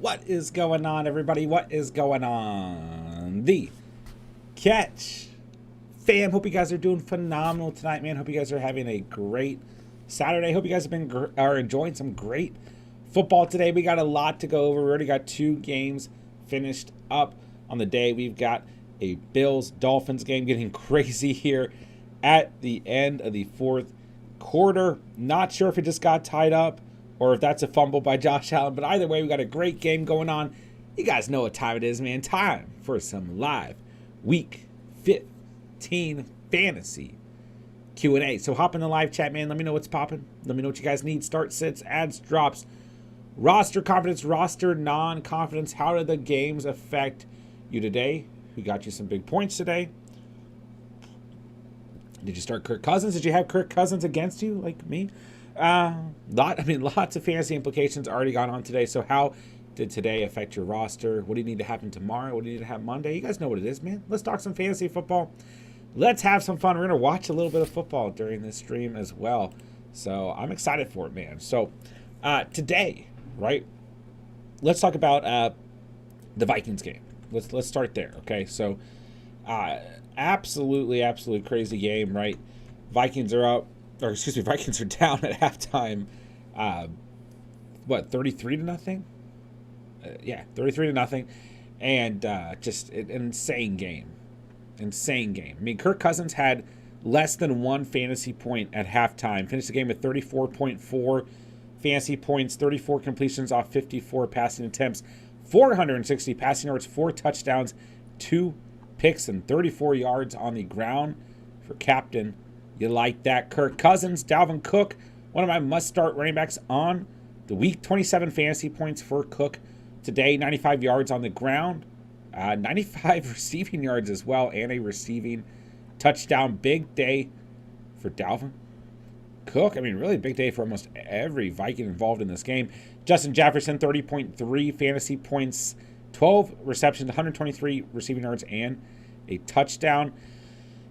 What is going on, everybody? What is going on? The Catch fam. Hope you guys are doing phenomenal tonight, man. Hope you guys are having a great Saturday. Hope you guys have been are enjoying some great football today. We got a lot to go over. We already got 2 games finished up on the day. We've got a Bills-Dolphins game getting crazy here at the end of the 4th quarter. Not sure if it just got tied up or if that's a fumble by Josh Allen. But either way, we got a great game going on. You guys know what time it is, man. Time for some live Week 15 fantasy Q&A. So hop in the live chat, man. Let me know what's popping. Let me know what you guys need. Start, sits, ads, drops, roster confidence, roster non-confidence. How did the games affect you today? Who got you some big points today? Did you start Kirk Cousins? Did you have Kirk Cousins against you like me? Lots of fantasy implications already gone on today. So how did today affect your roster? What do you need to happen tomorrow? What do you need to have Monday? You guys know what it is, man. Let's talk some fantasy football. Let's have some fun. We're going to watch a little bit of football during this stream as well. So I'm excited for it, man. So today, right, let's talk about the Vikings game. Let's start there, okay? So absolutely crazy game, right? Vikings are up. Vikings are down at halftime. 33-0? 33-0. And just an insane game. Insane game. I mean, Kirk Cousins had less than 1 fantasy point at halftime. Finished the game with 34.4 fantasy points, 34 completions off 54 passing attempts, 460 passing yards, 4 touchdowns, 2 picks, and 34 yards on the ground for captain. You like that. Kirk Cousins, Dalvin Cook, one of my must-start running backs on the week. 27 fantasy points for Cook today, 95 yards on the ground, 95 receiving yards as well, and a receiving touchdown. Big day for Dalvin Cook. I mean, really big day for almost every Viking involved in this game. Justin Jefferson, 30.3 fantasy points, 12 receptions, 123 receiving yards, and a touchdown.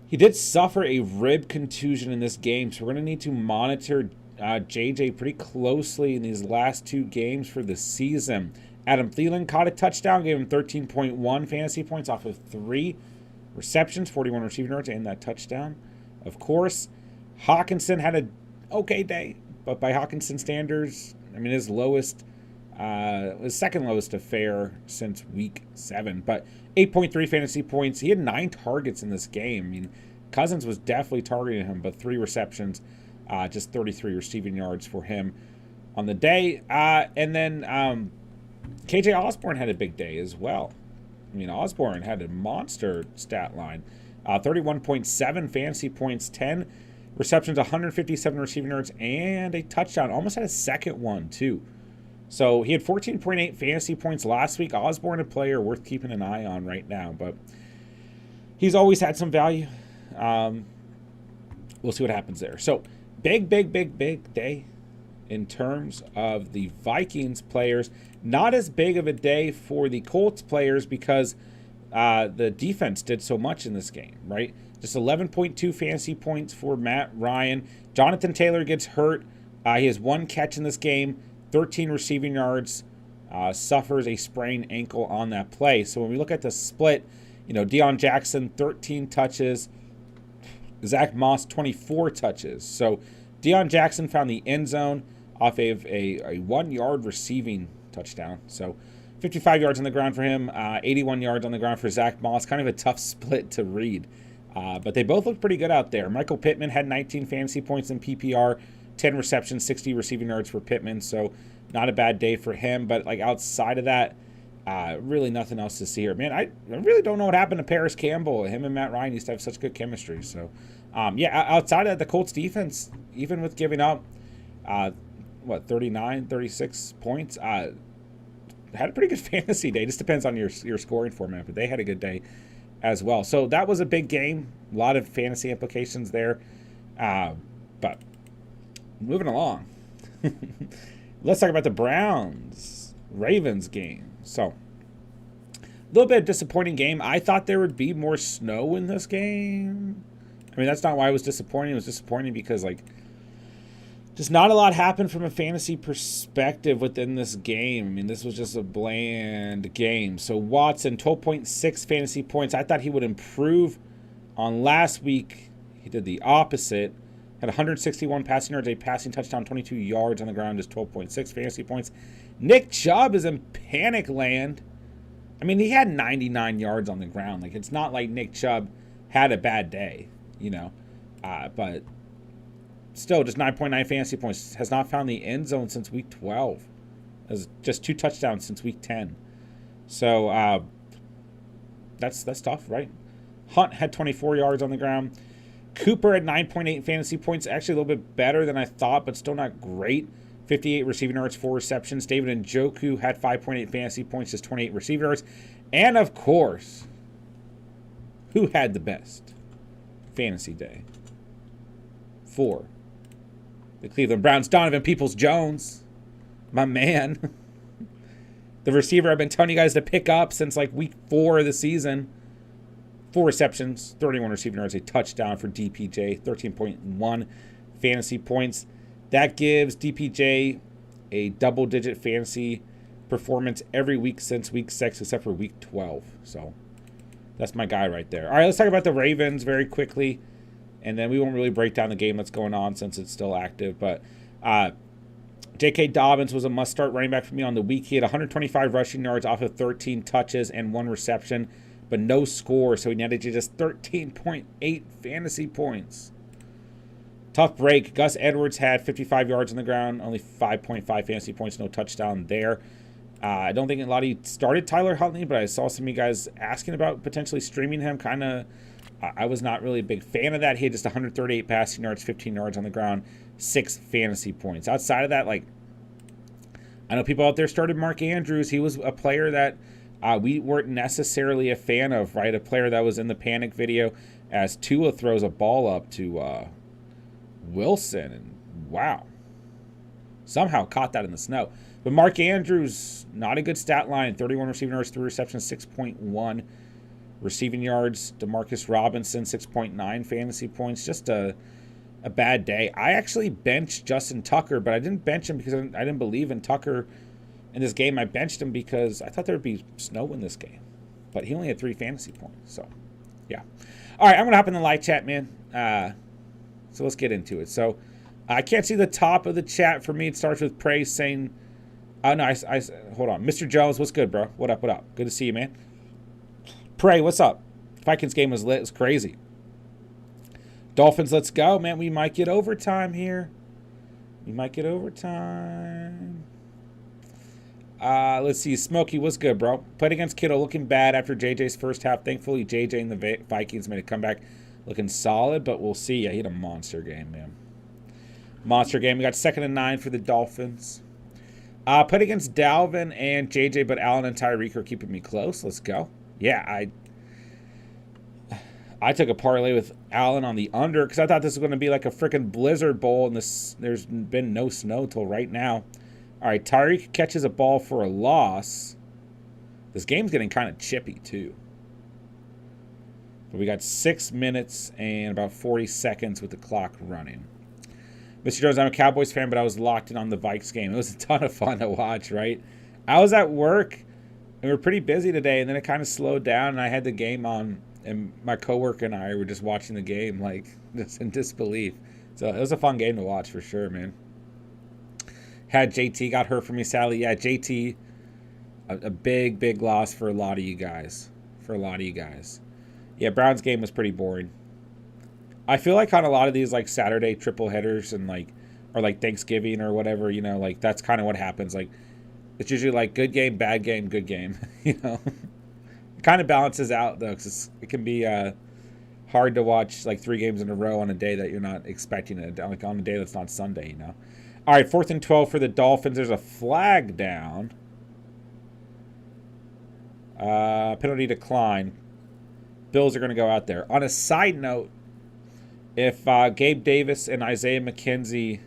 He did suffer a rib contusion in this game, so we're going to need to monitor JJ pretty closely in these last 2 games for the season. Adam Thielen caught a touchdown, gave him 13.1 fantasy points off of 3 receptions, 41 receiving yards, and that touchdown. Of course, Hawkinson had an okay day, but by Hawkinson standards, I mean, his second lowest affair since week 7, but 8.3 fantasy points. He had 9 targets in this game. I mean, Cousins was definitely targeting him, but 3 receptions, just 33 receiving yards for him on the day. And then KJ Osborne had a big day as well. I mean, Osborne had a monster stat line. 31.7 fantasy points, 10 receptions, 157 receiving yards, and a touchdown. Almost had a second one, too. So he had 14.8 fantasy points last week. Osborne, a player worth keeping an eye on right now, but he's always had some value. We'll see what happens there. So big day in terms of the Vikings players. Not as big of a day for the Colts players because the defense did so much in this game, right? Just 11.2 fantasy points for Matt Ryan. Jonathan Taylor gets hurt. He has 1 catch in this game, 13 receiving yards, suffers a sprained ankle on that play. So when we look at the split, Deion Jackson, 13 touches, Zach Moss, 24 touches. So Deion Jackson found the end zone off of a 1-yard receiving touchdown. So 55 yards on the ground for him, 81 yards on the ground for Zach Moss. Kind of a tough split to read. But they both look pretty good out there. Michael Pittman had 19 fantasy points in PPR, 10 receptions, 60 receiving yards for Pittman. So not a bad day for him. But like outside of that, really nothing else to see here. Man, I really don't know what happened to Paris Campbell. Him and Matt Ryan used to have such good chemistry. So, outside of that, the Colts defense, even with giving up, 39, 36 points, had a pretty good fantasy day. Just depends on your scoring format, but they had a good day as well. So that was a big game. A lot of fantasy implications there. But moving along. Let's talk about the Browns-Ravens game. So, a little bit of disappointing game. I thought there would be more snow in this game. I mean, that's not why I was disappointed. It was disappointing because, Just not a lot happened from a fantasy perspective within this game. I mean, this was just a bland game. So Watson, 12.6 fantasy points. I thought he would improve on last week. He did the opposite. Had 161 passing yards, a passing touchdown, 22 yards on the ground, just 12.6 fantasy points. Nick Chubb is in panic land. I mean, he had 99 yards on the ground. Like, it's not like Nick Chubb had a bad day, you know. But still, just 9.9 fantasy points. Has not found the end zone since week 12. Has just 2 touchdowns since week 10. So that's tough, right? Hunt had 24 yards on the ground. Cooper at 9.8 fantasy points. Actually a little bit better than I thought, but still not great. 58 receiving yards, 4 receptions. David Njoku had 5.8 fantasy points, just 28 receiving yards. And, of course, who had the best fantasy day? For the Cleveland Browns, Donovan Peoples-Jones. My man. The receiver I've been telling you guys to pick up since like week 4 of the season. 4 receptions, 31 receiving yards, a touchdown for DPJ, 13.1 fantasy points. That gives DPJ a double-digit fantasy performance every week since week 6, except for week 12. So that's my guy right there. All right, let's talk about the Ravens very quickly, and then we won't really break down the game that's going on since it's still active. But J.K. Dobbins was a must-start running back for me on the week. He had 125 rushing yards off of 13 touches and 1 reception, but no score, so he netted you just 13.8 fantasy points. Tough break. Gus Edwards had 55 yards on the ground, only 5.5 fantasy points, no touchdown there. I don't think a lot of you started Tyler Huntley, but I saw some of you guys asking about potentially streaming him. I was not really a big fan of that. He had just 138 passing yards, 15 yards on the ground, 6 fantasy points. Outside of that, like, I know people out there started Mark Andrews. He was a player that we weren't necessarily a fan of, right? A player that was in the panic video as Tua throws a ball up to Wilson, and wow, somehow caught that in the snow. But Mark Andrews, not a good stat line. 31 receiving yards, 3 receptions, 6.1 receiving yards. Demarcus Robinson, 6.9 fantasy points. Just a bad day. I actually benched Justin Tucker, but I didn't bench him because I didn't believe in Tucker in this game. I benched him because I thought there would be snow in this game, but he only had 3 fantasy points. So, yeah. All right, I'm gonna hop in the live chat, man. So let's get into it. So I can't see the top of the chat for me. It starts with praise saying, "Oh no, I hold on, Mr. Jones, what's good, bro? What up? What up? Good to see you, man." Pray, what's up? Vikings game was lit. It's crazy. Dolphins, let's go, man. We might get overtime here. We might get overtime. Let's see. Smokey, what's good, bro? Played against Kittle, looking bad after JJ's first half. Thankfully, JJ and the Vikings made a comeback, looking solid, but we'll see. Yeah, he had a monster game, man. Monster game. We got 2nd and 9 for the Dolphins. Played against Dalvin and JJ, but Allen and Tyreek are keeping me close. Let's go. Yeah, I took a parlay with Allen on the under because I thought this was going to be like a freaking blizzard bowl, and there's been no snow till right now. All right, Tyreek catches a ball for a loss. This game's getting kind of chippy, too. But we got 6 minutes and about 40 seconds with the clock running. Mr. Jones, I'm a Cowboys fan, but I was locked in on the Vikes game. It was a ton of fun to watch, right? I was at work, and we were pretty busy today, and then it kind of slowed down, and I had the game on, and my coworker and I were just watching the game, like, just in disbelief. So it was a fun game to watch for sure, man. Had JT got hurt for me, sadly. Yeah, JT, a big, big loss for a lot of you guys. Yeah, Browns game was pretty boring. I feel like on a lot of these like Saturday triple headers and like, or like Thanksgiving or whatever, you know, like that's kind of what happens. Like it's usually like good game, bad game, good game. You know, it kind of balances out though, because it can be hard to watch like 3 games in a row on a day that you're not expecting it, like on a day that's not Sunday. You know. All right, 4th and 12 for the Dolphins. There's a flag down. Penalty decline. Bills are going to go out there. On a side note, if Gabe Davis and Isaiah McKenzie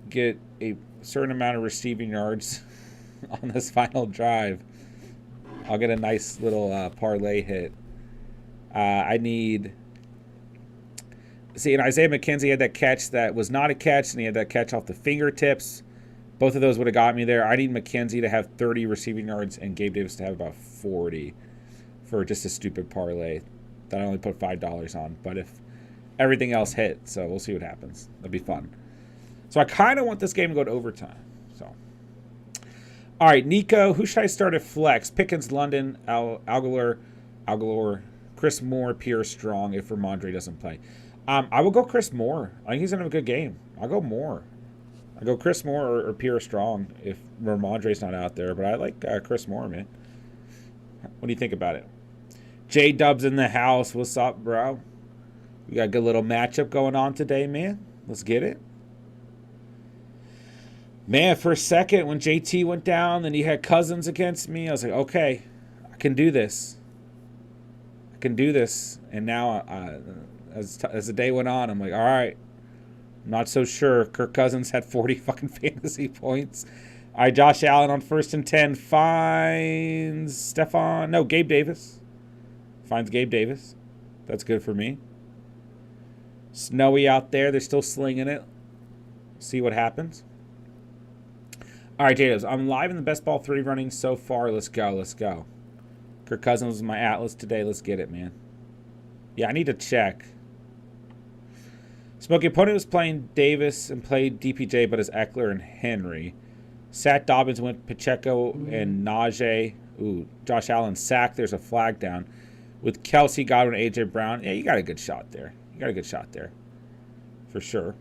get a certain amount of receiving yards on this final drive, I'll get a nice little parlay hit. I need See, and Isaiah McKenzie had that catch that was not a catch, and he had that catch off the fingertips. Both of those would have got me there. I need McKenzie to have 30 receiving yards and Gabe Davis to have about 40 for just a stupid parlay that I only put $5 on. But if everything else hit, so we'll see what happens. That'd be fun. So I kind of want this game to go to overtime. So, all right, Nico, who should I start at flex? Pickens, London, Aguilar, Chris Moore, Pierre Strong if Ramondre doesn't play. I will go Chris Moore. I think he's going to have a good game. I'll go Moore. I go Chris Moore or Pierre Strong if Ramondre's not out there. But I like Chris Moore, man. What do you think about it? J-Dub's in the house. What's up, bro? We got a good little matchup going on today, man. Let's get it. Man, for a second when JT went down and he had Cousins against me, I was like, okay, I can do this. I can do this. And now, as the day went on, I'm like, all right, I'm not so sure. Kirk Cousins had 40 fucking fantasy points. All right, Josh Allen on 1st and 10 finds Gabe Davis. Finds Gabe Davis. That's good for me. Snowy out there. They're still slinging it. See what happens. All right, Jada's. I'm live in the best ball 3 running so far. Let's go. Let's go. Kirk Cousins is my Atlas today. Let's get it, man. Yeah, I need to check. Smokey opponent was playing Davis and played DPJ, but as Eckler and Henry. Sat Dobbins went Pacheco and Najee. Ooh, Josh Allen sacked. There's a flag down. With Kelsey, Godwin, A.J. Brown. Yeah, you got a good shot there. You got a good shot there. For sure.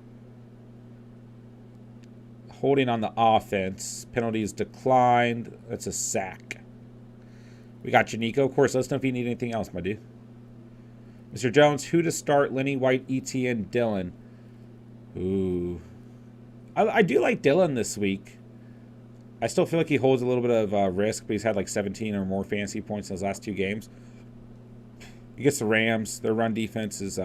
Holding on the offense. Penalties declined. That's a sack. We got Janico. Of course, let us know if you need anything else, my dude. Mr. Jones, who to start? Lenny, White, ETN, Dillon. Ooh. I do like Dillon this week. I still feel like he holds a little bit of risk, but he's had like 17 or more fantasy points in his last 2 games. He gets the Rams. Their run defense is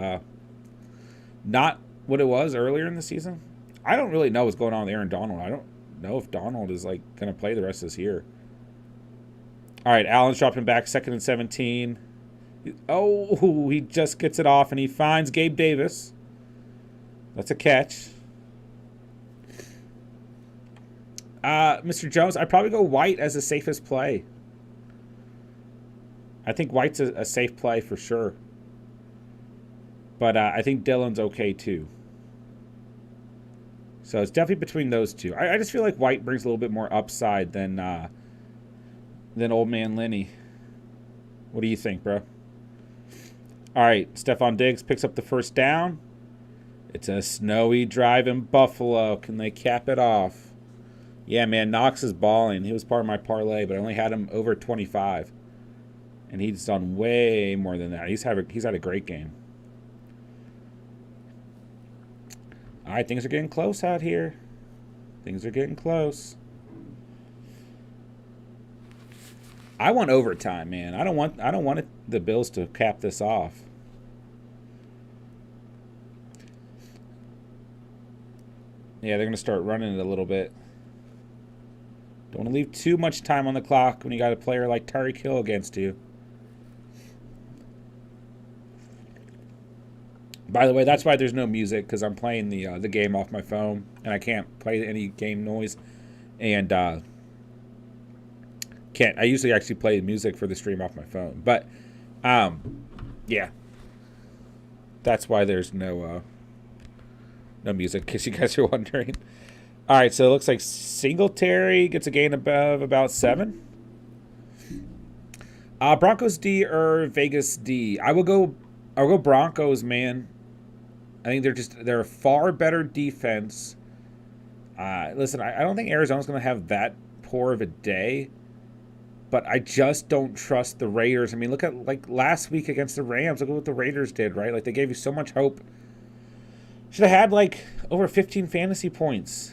not what it was earlier in the season. I don't really know what's going on with Aaron Donald. I don't know if Donald is like going to play the rest of this year. All right, Allen's dropping back, 2nd and 17. Oh, he just gets it off, and he finds Gabe Davis. That's a catch. Mr. Jones, I'd probably go White as the safest play. I think White's a safe play for sure. But I think Dillon's okay too. So it's definitely between those two. I just feel like White brings a little bit more upside than old man Lenny. What do you think, bro? All right, Stephon Diggs picks up the 1st down. It's a snowy drive in Buffalo. Can they cap it off? Yeah, man, Knox is balling. He was part of my parlay, but I only had him over 25. And he's done way more than that. He's had a great game. All right, things are getting close out here. Things are getting close. I want overtime, man. I don't want the Bills to cap this off. Yeah, they're going to start running it a little bit. Don't want to leave too much time on the clock when you got a player like Tyreek Hill against you. By the way, that's why there's no music, because I'm playing the game off my phone, and I can't play any game noise. And can't. I usually actually play music for the stream off my phone, but yeah, that's why there's no music, in case you guys are wondering. All right, so it looks like Singletary gets a gain above about 7. Broncos D or Vegas D? I'll go Broncos, man. I think they're a far better defense. Listen, I don't think Arizona's going to have that poor of a day, but I just don't trust the Raiders. I mean, look at like last week against the Rams. Look at what the Raiders did, right? Like they gave you so much hope. Should have had like over 15 fantasy points.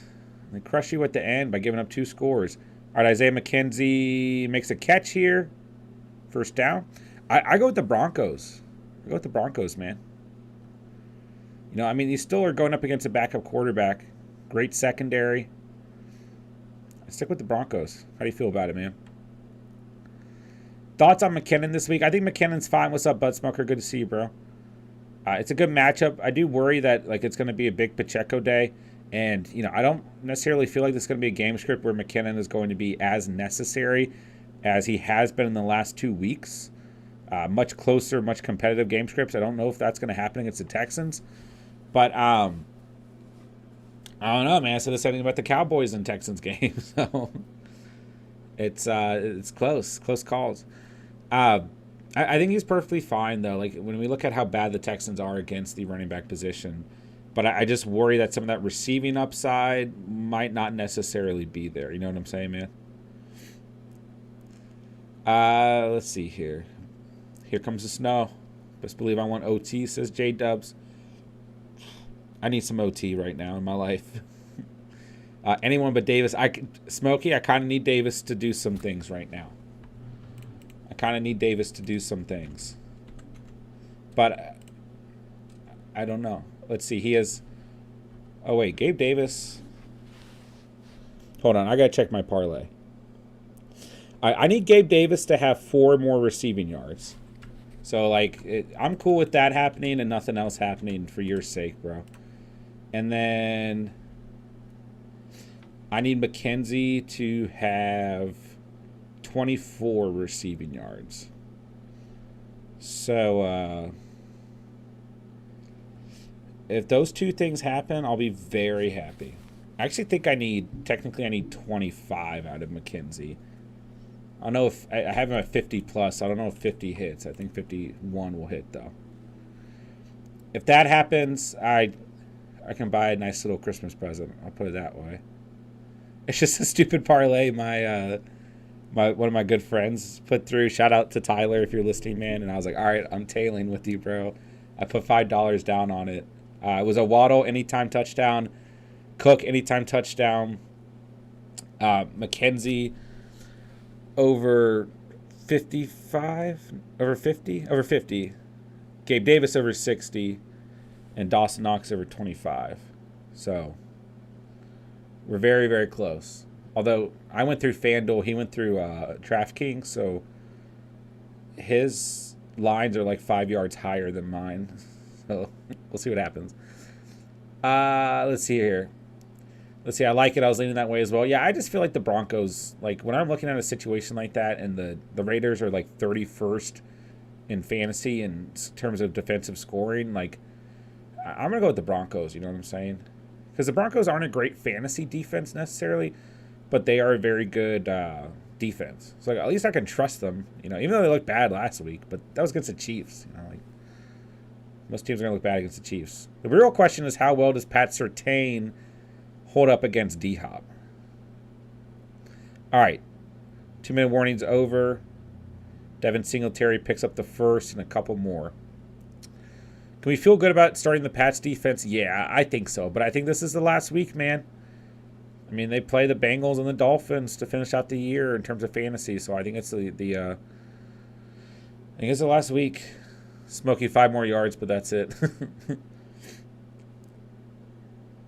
They crush you at the end by giving up 2 scores. All right, Isaiah McKenzie makes a catch here. 1st down. I go with the Broncos. I go with the Broncos, man. You know, I mean, you still are going up against a backup quarterback. Great secondary. I stick with the Broncos. How do you feel about it, man? Thoughts on McKinnon this week? I think McKinnon's fine. What's up, Bud Smoker? Good to see you, bro. It's a good matchup. I do worry that like it's going to be a big Pacheco day, and I don't necessarily feel like this is going to be a game script where McKinnon is going to be as necessary as he has been in the last 2 weeks. Much closer, much competitive game scripts. I don't know if that's going to happen against the Texans, but I don't know, man. I said the same thing about the Cowboys and Texans game, so it's close calls. I think he's perfectly fine, though. Like, when we look at how bad the Texans are against the running back position, but I just worry that some of that receiving upside might not necessarily be there. You know what I'm saying, man? Let's see here. Here comes the snow. Best believe I want OT, says J Dubs. I need some OT right now in my life. Anyone but Davis. Smokey, I kind of need Davis to do some things right now. But I don't know. Let's see. He has... Oh, wait. Gabe Davis... Hold on. I got to check my parlay. I need Gabe Davis to have 4 more receiving yards. So, like, I'm cool with that happening and nothing else happening for your sake, bro. And then I need McKenzie to have 24 receiving yards. So, if those 2 things happen, I'll be very happy. I actually think I need 25 out of McKenzie. I don't know if I have him at 50 plus. I don't know if 50 hits. I think 51 will hit, though. If that happens, I can buy a nice little Christmas present. I'll put it that way. It's just a stupid parlay my one of my good friends put through. Shout out to Tyler if you're listening, man. And I was like, all right, I'm tailing with you, bro. I put $5 down on it. It was a Waddle anytime touchdown, Cook anytime touchdown, McKenzie over 55, over 50, Gabe Davis over 60, and Dawson Knox over 25. So we're very, very close. Although I went through FanDuel, he went through DraftKings, so his lines are like 5 yards higher than mine. So we'll see what happens. Let's see here. Let's see. I like it. I was leaning that way as well. Yeah, I just feel like the Broncos, like when I'm looking at a situation like that and the Raiders are like 31st in fantasy in terms of defensive scoring, like I'm going to go with the Broncos. You know what I'm saying? Because the Broncos aren't a great fantasy defense necessarily, but they are a very good defense. So like, at least I can trust them, even though they looked bad last week, but that was against the Chiefs. Like most teams are going to look bad against the Chiefs. The real question is how well does Pat Surtain hold up against D-Hop? All right. 2-minute warning's over. Devin Singletary picks up the first and a couple more. Can we feel good about starting the Pats defense? Yeah, I think so. But I think this is the last week, man. I mean, they play the Bengals and the Dolphins to finish out the year in terms of fantasy. So I think it's the last week. Smokey 5 more yards, but that's it.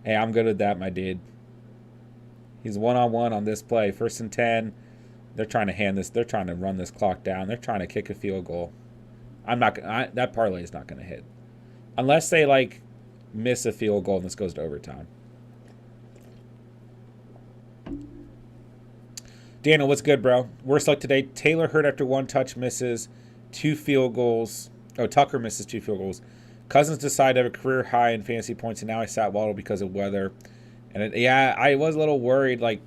Hey, I'm good at that, my dude. He's one-on-one on this play. 1st and 10. They're trying to hand this. They're trying to run this clock down. They're trying to kick a field goal. That parlay is not going to hit. Unless they, like, miss a field goal and this goes to overtime. Daniel, what's good, bro? Worst luck today. Taylor hurt after 1 touch misses. 2 field goals. Oh, Tucker misses 2 field goals. Cousins decided to have a career high in fantasy points, and now I sat Waddle because of weather. And I was a little worried. Like,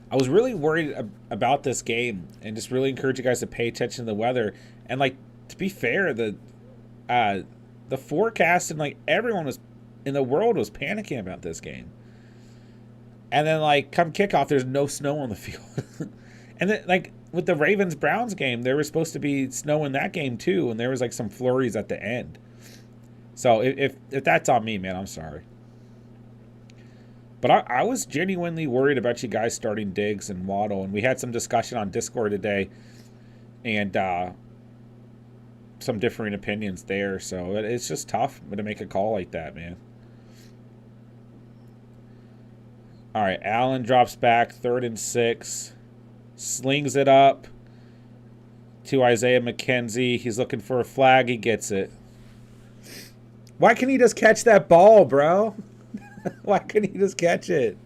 I was really worried about this game, and just really encourage you guys to pay attention to the weather. And like, to be fair, the forecast and like everyone was in the world was panicking about this game. And then like come kickoff, there's no snow on the field. And then like with the Ravens-Browns game, there was supposed to be snow in that game too, and there was like some flurries at the end. So if that's on me, man, I'm sorry. But I was genuinely worried about you guys starting Diggs and Waddle, and we had some discussion on Discord today, and some differing opinions there. So it's just tough to make a call like that, man. All right, Allen drops back, 3rd and 6. Slings it up to Isaiah McKenzie. He's looking for a flag. He gets it. Why can't he just catch that ball, bro? Why couldn't he just catch it?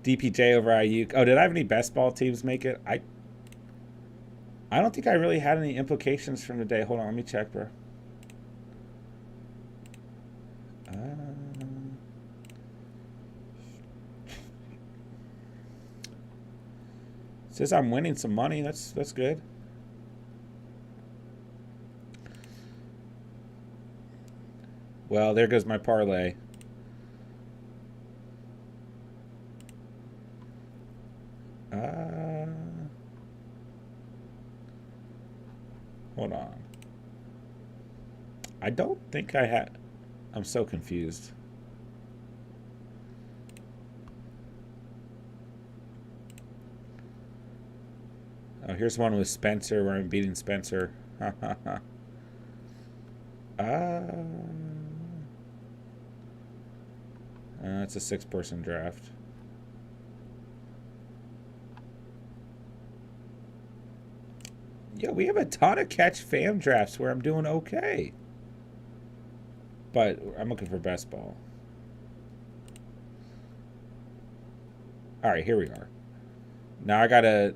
DPJ over Ayuk. Oh, did I have any best ball teams make it? I don't think I really had any implications from the day. Hold on, let me check, bro. Says I'm winning some money. That's good. Well, there goes my parlay. Hold on. I don't think I had... I'm so confused. Oh, here's one with Spencer where I'm beating Spencer. It's a 6-person draft. Yeah, we have a ton of catch fam drafts where I'm doing okay. But I'm looking for best ball. All right, here we are. Now I gotta...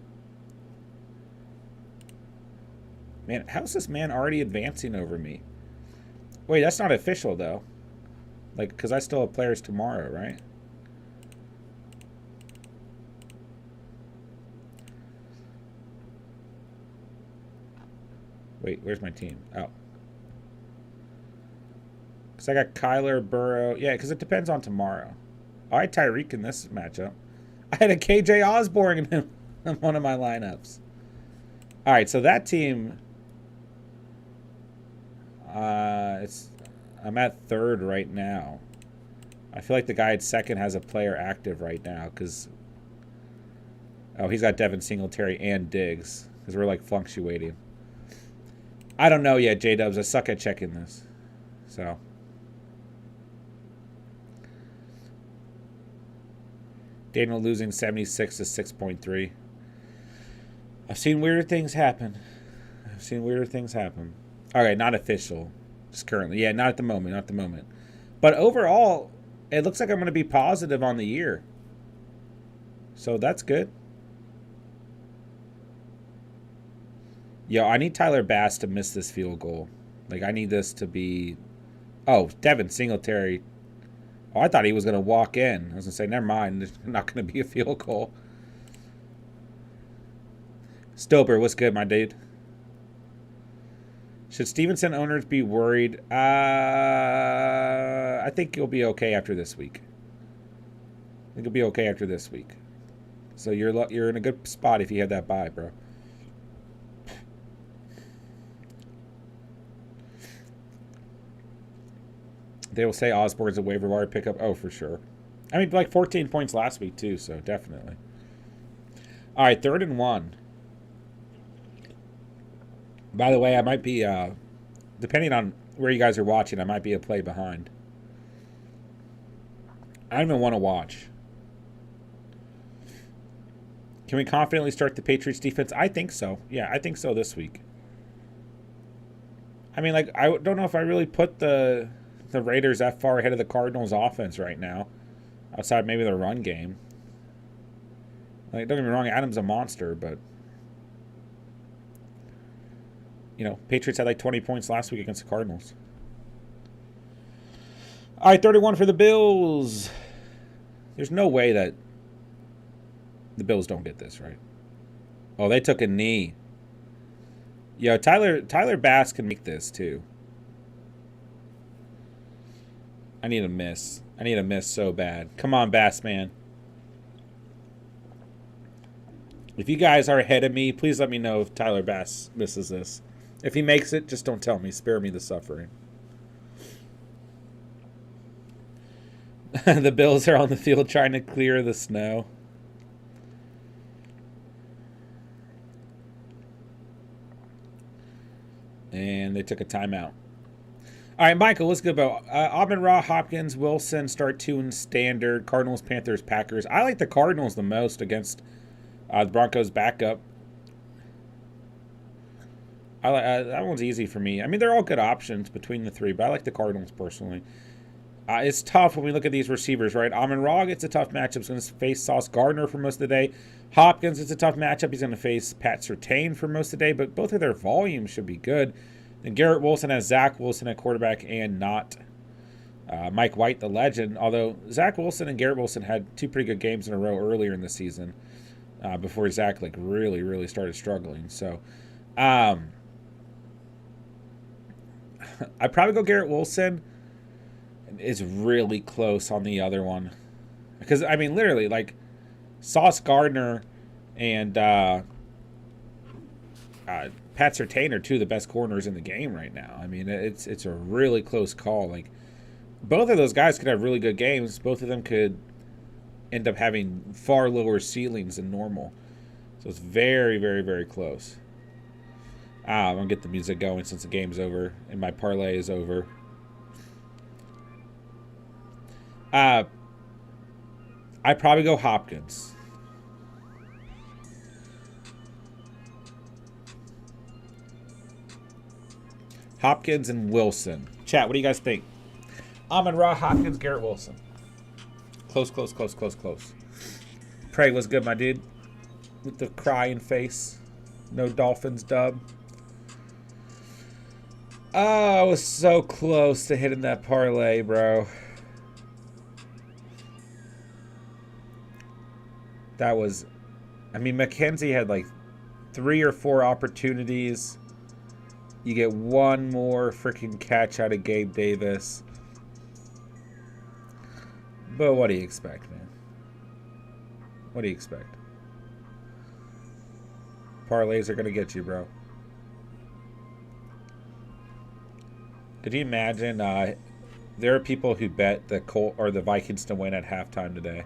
Man, how's this man already advancing over me? Wait, that's not official, though. Like, because I still have players tomorrow, right? Wait, where's my team? Oh. Because I got Kyler, Burrow. Yeah, because it depends on tomorrow. I had Tyreek in this matchup. I had a KJ Osborne in one of my lineups. All right, so that team... I'm at third right now. I feel like the guy at second has a player active right now because... Oh, he's got Devin Singletary and Diggs because we're like fluctuating. I don't know yet, J-Dubs. I suck at checking this. So... Daniel losing 76 to 6.3. I've seen weirder things happen. All right, not official. Just currently. Yeah, not at the moment. Not at the moment. But overall, it looks like I'm going to be positive on the year. So that's good. Yo, I need Tyler Bass to miss this field goal. Like, I need this to be... Oh, Devin Singletary. Oh, I thought he was going to walk in. I was going to say, never mind. There's not going to be a field goal. Stoper, what's good, my dude? Should Stevenson owners be worried? I think you'll be okay after this week. So you're in a good spot if you have that bye, bro. They will say Osborne's a waiver wire pickup. Oh, for sure. I mean, like 14 points last week, too, so definitely. All right, 3rd and 1. By the way, I might be, depending on where you guys are watching, I might be a play behind. I don't even want to watch. Can we confidently start the Patriots defense? I think so. Yeah, I think so this week. I mean, like, I don't know if I really put the Raiders that far ahead of the Cardinals offense right now. Outside maybe the run game. Like, don't get me wrong, Adam's a monster, but... You know, Patriots had like 20 points last week against the Cardinals. All right, 31 for the Bills. There's no way that the Bills don't get this, right? Oh, they took a knee. Yo, Tyler Bass can make this, too. I need a miss. I need a miss so bad. Come on, Bass, man. If you guys are ahead of me, please let me know if Tyler Bass misses this. If he makes it, just don't tell me. Spare me the suffering. The Bills are on the field trying to clear the snow. And they took a timeout. All right, Michael, what's good about Amon-Ra, Hopkins, Wilson, start 2 in standard. Cardinals, Panthers, Packers. I like the Cardinals the most against the Broncos backup. That one's easy for me. I mean, they're all good options between the three, but I like the Cardinals personally. It's tough when we look at these receivers, right? Amon-Ra gets a tough matchup. He's going to face Sauce Gardner for most of the day. Hopkins, it's a tough matchup. He's going to face Pat Surtain for most of the day, but both of their volumes should be good. Then Garrett Wilson has Zach Wilson at quarterback and not Mike White, the legend. Although Zach Wilson and Garrett Wilson had two pretty good games in a row earlier in the season before Zach really started struggling. So I'd probably go Garrett Wilson. Is really close on the other one. Because, I mean, literally, like, Sauce Gardner and Pat Surtain are two of the best corners in the game right now. I mean, it's a really close call. Like, both of those guys could have really good games. Both of them could end up having far lower ceilings than normal. So it's very close. I'm going to get the music going since the game's over and my parlay is over. I'd probably go Hopkins. Hopkins and Wilson. Chat, what do you guys think? Amon-Ra, Hopkins, Garrett Wilson. Close. Pray was good, my dude. With the crying face. No Dolphins dub. Oh, I was so close to hitting that parlay, bro. That was, I mean, McKenzie had like 3 or 4 opportunities. You get one more freaking catch out of Gabe Davis. But what do you expect, man? What do you expect? Parlays are going to get you, bro. Could you imagine there are people who bet the Colt or the Vikings to win at halftime today?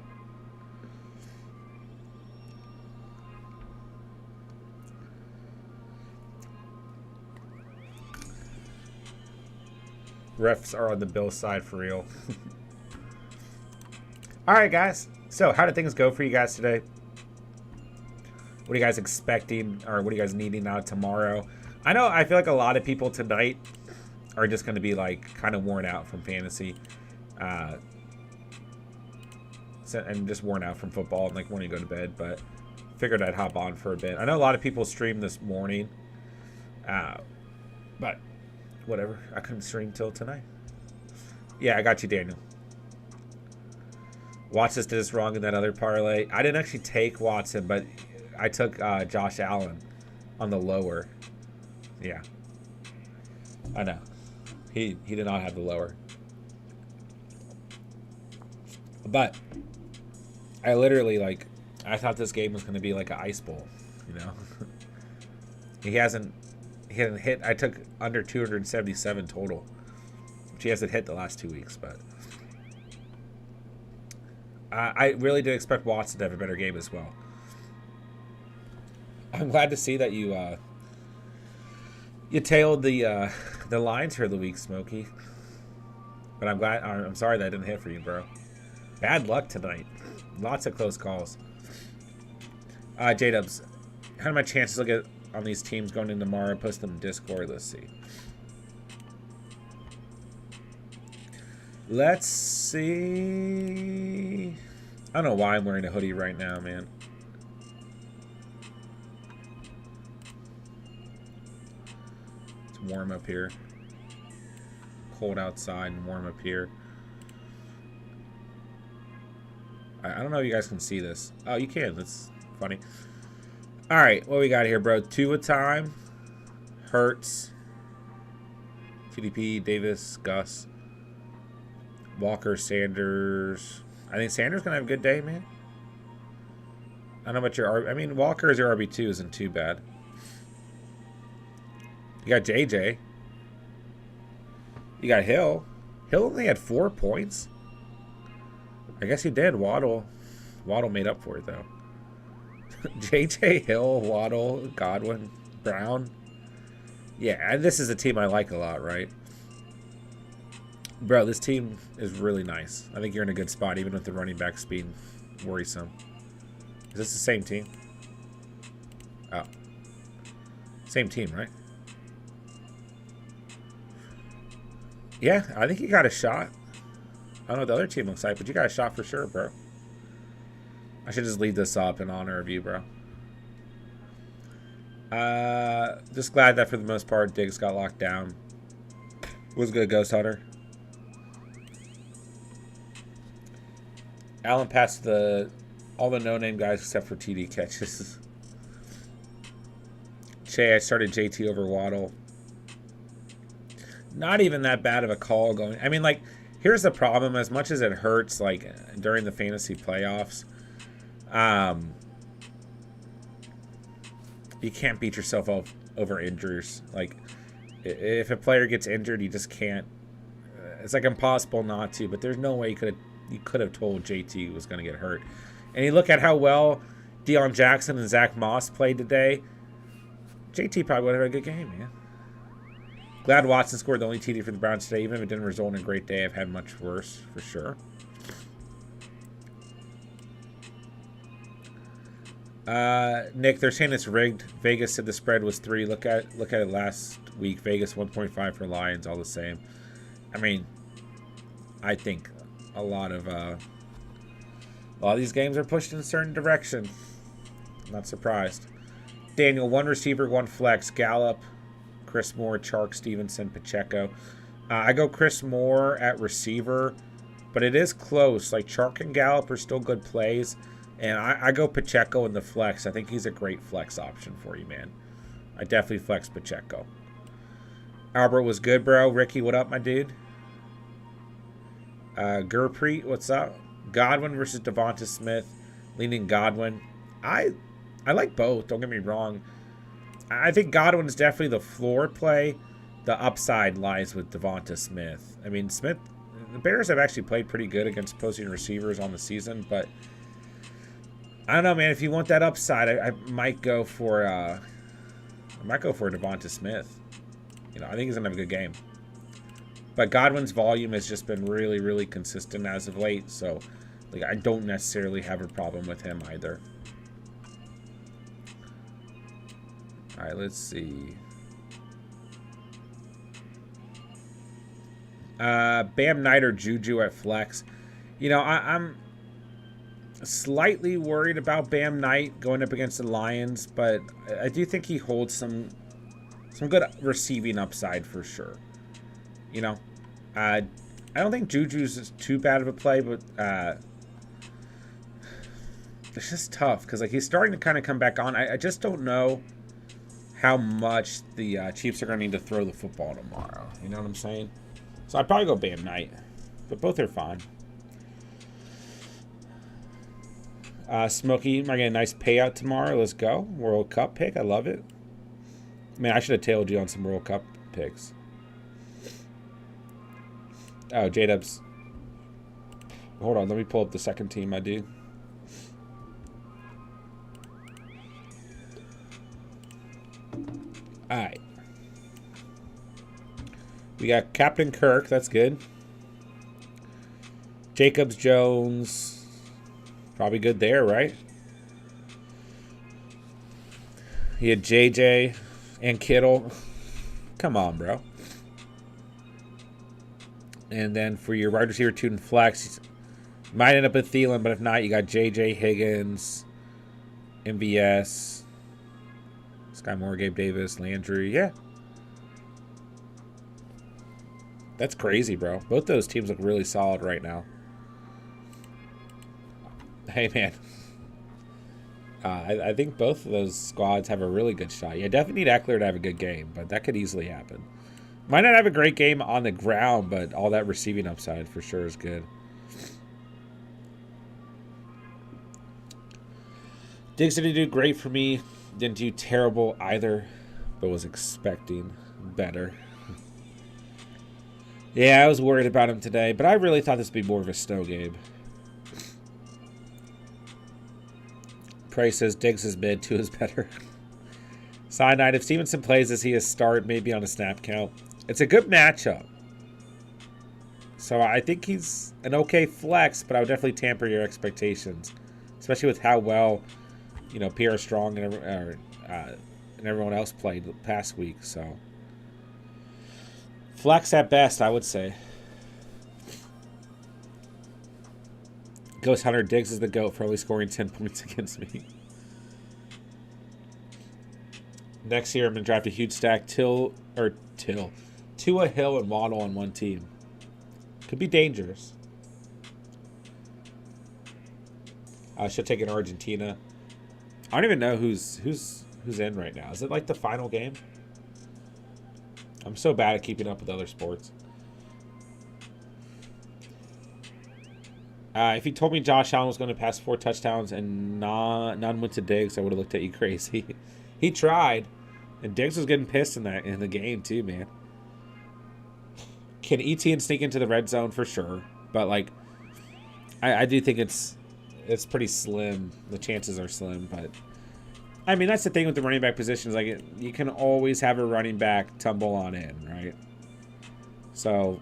Refs are on the Bills side for real. All right, guys. So how did things go for you guys today? What are you guys expecting, or what are you guys needing out tomorrow? I feel like a lot of people tonight are just going to be like kind of worn out from fantasy. And just worn out from football and like wanting to go to bed, but figured I'd hop on for a bit. I know a lot of people streamed this morning. But whatever. I couldn't stream till tonight. Yeah, I got you, Daniel. Watson did this wrong in that other parlay. I didn't actually take Watson, but I took Josh Allen on the lower. Yeah. I know. He did not have the lower. But I literally, like, I thought this game was going to be like an ice bowl, you know? He hasn't hit. I took under 277 total, which he hasn't hit the last 2 weeks, but I really did expect Watson to have a better game as well. I'm glad to see that you tailed the lines for the week, Smokey. But I'm sorry that didn't hit for you, bro. Bad luck tonight. Lots of close calls. J-Dubs, how are my chances look at on these teams going in tomorrow? Post them in Discord. Let's see. Let's see. I don't know why I'm wearing a hoodie right now, man. It's warm up here. Cold outside and warm up here. I don't know if you guys can see this. Oh, you can. That's funny. All right, what we got here, bro? 2 a time. Hurts. TDP, Davis, Gus. Walker, Sanders. I think Sanders going to have a good day, man. I don't know about your RB. I mean, Walker as your RB2 isn't too bad. You got JJ. You got Hill. Hill only had 4 points. I guess he did. Waddle made up for it, though. JJ, Hill, Waddle, Godwin, Brown. Yeah, and this is a team I like a lot, right? Bro, this team is really nice. I think you're in a good spot, even with the running back speed worrisome. Is this the same team? Oh. Same team, right? Yeah, I think you got a shot. I don't know what the other team looks like, but you got a shot for sure, bro. I should just leave this up in honor of you, bro. Just glad that for the most part, Diggs got locked down. Was good, Ghost Hunter. Allen passed all the no-name guys except for TD catches. Che, I started JT over Waddle. Not even that bad of a call going. I mean, like, here's the problem. As much as it hurts, like, during the fantasy playoffs, you can't beat yourself up over injuries. Like, if a player gets injured, you just can't. It's like impossible not to. But there's no way you could have told JT was going to get hurt. And you look at how well Deion Jackson and Zach Moss played today. JT probably would have had a good game, man. Glad Watson scored the only TD for the Browns today. Even if it didn't result in a great day, I've had much worse, for sure. Nick, they're saying it's rigged. Vegas said the spread was 3. Look at it last week. Vegas 1.5 for Lions, all the same. I mean, I think a lot of these games are pushed in a certain direction. I'm not surprised. Daniel, 1 receiver, 1 flex. Gallup, Chris Moore, Chark, Stevenson, Pacheco. I go Chris Moore at receiver, but it is close. Like, Chark and Gallup are still good plays. And I go Pacheco in the flex. I think he's a great flex option for you, man. I definitely flex Pacheco. Albert was good, bro. Ricky, what up, my dude? Gurpreet, what's up? Godwin versus Devonta Smith. Leaning Godwin. I like both. Don't get me wrong. I think Godwin is definitely the floor play. The upside lies with Devonta Smith. I mean, the Bears have actually played pretty good against opposing receivers on the season, but I don't know, man. If you want that upside, I might go for Devonta Smith. You know, I think he's gonna have a good game. But Godwin's volume has just been really, really consistent as of late, so like I don't necessarily have a problem with him either. All right, let's see. Bam Knight or Juju at flex. You know, I'm slightly worried about Bam Knight going up against the Lions, but I do think he holds some good receiving upside for sure. You know, I don't think Juju's too bad of a play, but it's just tough because like he's starting to kind of come back on. I just don't know how much the Chiefs are going to need to throw the football tomorrow. You know what I'm saying? So I'd probably go Bam Knight, but both are fine. Smokey, am I getting a nice payout tomorrow? Let's go. World Cup pick. I love it. Man, I should have tailed you on some World Cup picks. Oh, J-Dubs. Hold on. Let me pull up the second team, my dude. All right. We got Captain Kirk. That's good. Jacobs, Jones. Probably good there, right? He had JJ and Kittle. Come on, bro. And then for your wide receiver 2 and flex, you might end up with Thielen, but if not, you got JJ, Higgins, MVS, Sky Moore, Gabe Davis, Landry. Yeah. That's crazy, bro. Both those teams look really solid right now. Hey, man. I think both of those squads have a really good shot. You definitely need Eckler to have a good game, but that could easily happen. Might not have a great game on the ground, but all that receiving upside for sure is good. Diggs didn't do great for me. Didn't do terrible either, but was expecting better. Yeah, I was worried about him today, but I really thought this would be more of a snow game. Price says Diggs is mid, 2 is better. Side night, if Stevenson plays as he has start, maybe on a snap count. It's a good matchup. So I think he's an okay flex, but I would definitely tamper your expectations. Especially with how well, you know, Pierre Strong and everyone else played the past week. So Flex at best, I would say. Ghost Hunter Diggs is the GOAT for only scoring 10 points against me. Next year, I'm going to draft a huge stack. Tua, Hill, and Waddle on one team. Could be dangerous. I should take an Argentina. I don't even know who's in right now. Is it like the final game? I'm so bad at keeping up with other sports. If you told me Josh Allen was going to pass 4 touchdowns and none went to Diggs, I would have looked at you crazy. He tried, and Diggs was getting pissed in the game too, man. Can ETN sneak into the red zone for sure? But like, I do think it's pretty slim. The chances are slim, but I mean that's the thing with the running back positions. Like you can always have a running back tumble on in, right? So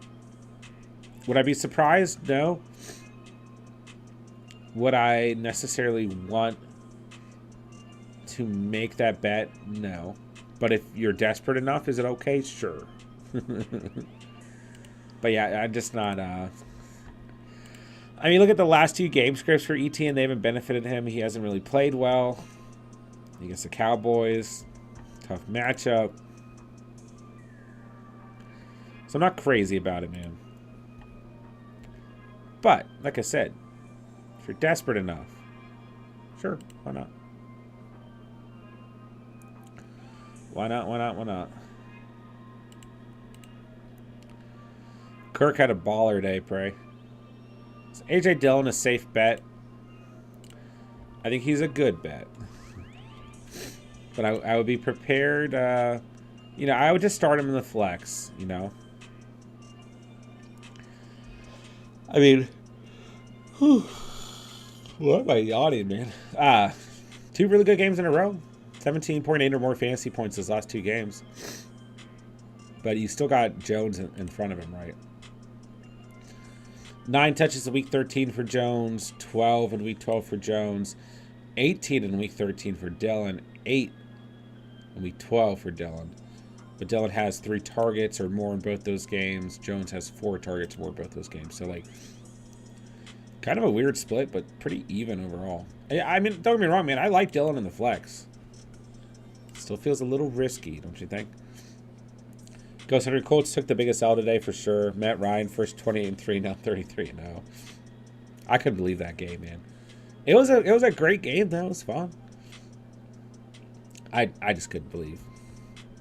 would I be surprised? No. Would I necessarily want to make that bet? No. But if you're desperate enough, is it okay? Sure. But yeah, I'm just not. I mean, look at the last 2 game scripts for ETN. They haven't benefited him. He hasn't really played well against the Cowboys. Tough matchup. So I'm not crazy about it, man. But, like I said, if you're desperate enough, sure, why not? Why not, why not, why not? Kirk had a baller day, Prey. Is A.J. Dillon a safe bet? I think he's a good bet. But I would be prepared. You know, I would just start him in the flex, you know. I mean, what am I yawning, man? 2 really good games in a row. 17.8 or more fantasy points his last 2 games. But you still got Jones in front of him, right? 9 touches in week 13 for Jones, 12 in week 12 for Jones, 18 in week 13 for Dillon, 8 in week 12 for Dillon. But Dillon has 3 targets or more in both those games. Jones has 4 targets or more in both those games. So, like, kind of a weird split, but pretty even overall. I mean, don't get me wrong, man. I like Dillon in the flex. Still feels a little risky, don't you think? Ghost Hunter Colts took the biggest L today for sure. Matt Ryan first 28-3, now 33-0. I couldn't believe that game, man. It was a great game though. It was fun. I just couldn't believe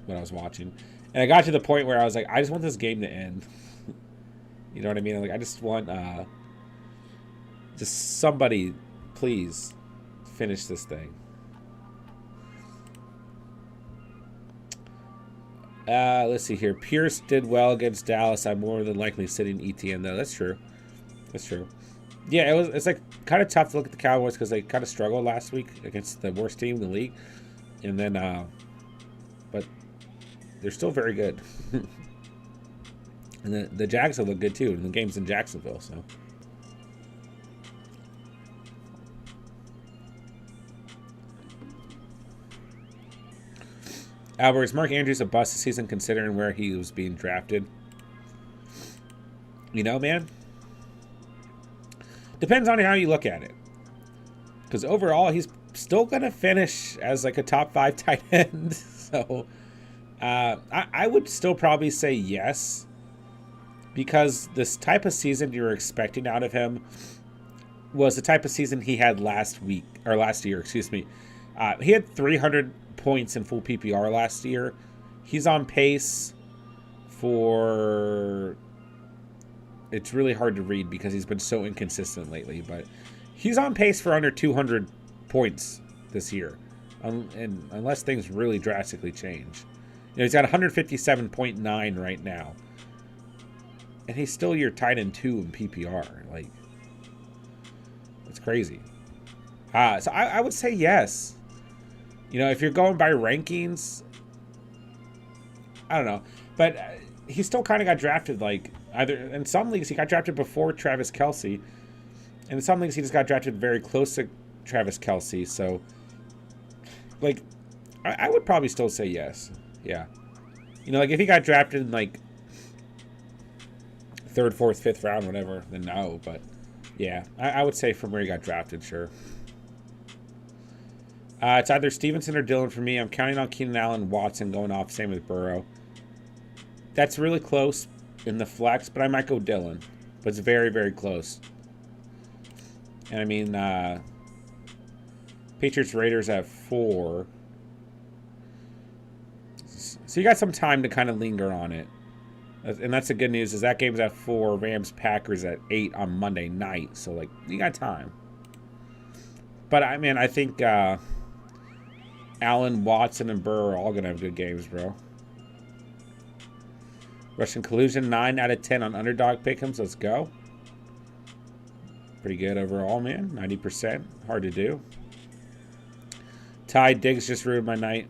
what I was watching, and I got to the point where I was like, I just want this game to end. You know what I mean? Like I just want just somebody, please finish this thing. Let's see here. Pierce did well against Dallas. I'm more than likely sitting ETN though. That's true. That's true. Yeah, it's like kind of tough to look at the Cowboys because they kind of struggled last week against the worst team in the league, and then but they're still very good. And the Jags have looked good too. And the game's in Jacksonville, so. Albert, is Mark Andrews a bust this season considering where he was being drafted? You know, man. Depends on how you look at it. Because overall, he's still going to finish as like a top 5 tight end. So, I would still probably say yes. Because this type of season you're expecting out of him was the type of season he had last year, excuse me. He had 300 points in full PPR last year. He's on pace for, it's really hard to read because he's been so inconsistent lately, but he's on pace for under 200 points this year, and unless things really drastically change. You know, he's got 157.9 right now, and he's still your tight end 2 in PPR. Like, it's crazy. So I would say yes. You know, if you're going by rankings, I don't know. But he still kind of got drafted, like, either in some leagues he got drafted before Travis Kelce. And in some leagues he just got drafted very close to Travis Kelce. So, like, I would probably still say yes. Yeah. You know, like, if he got drafted in, like, third, fourth, fifth round, whatever, then no. But yeah, I would say from where he got drafted, sure. It's either Stevenson or Dillon for me. I'm counting on Keenan Allen, Watson going off. Same with Burrow. That's really close in the flex, but I might go Dillon. But it's very, very close. And I mean, Patriots Raiders at 4. So you got some time to kind of linger on it. And that's the good news, is that game's at 4. Rams Packers at 8 on Monday night. So like you got time. But I mean, I think Allen, Watson, and Burr are all gonna have good games, bro. Russian Collusion, 9 out of 10 on Underdog Pick'ems. Let's go. Pretty good overall, man. 90%. Hard to do. Ty Diggs just ruined my night.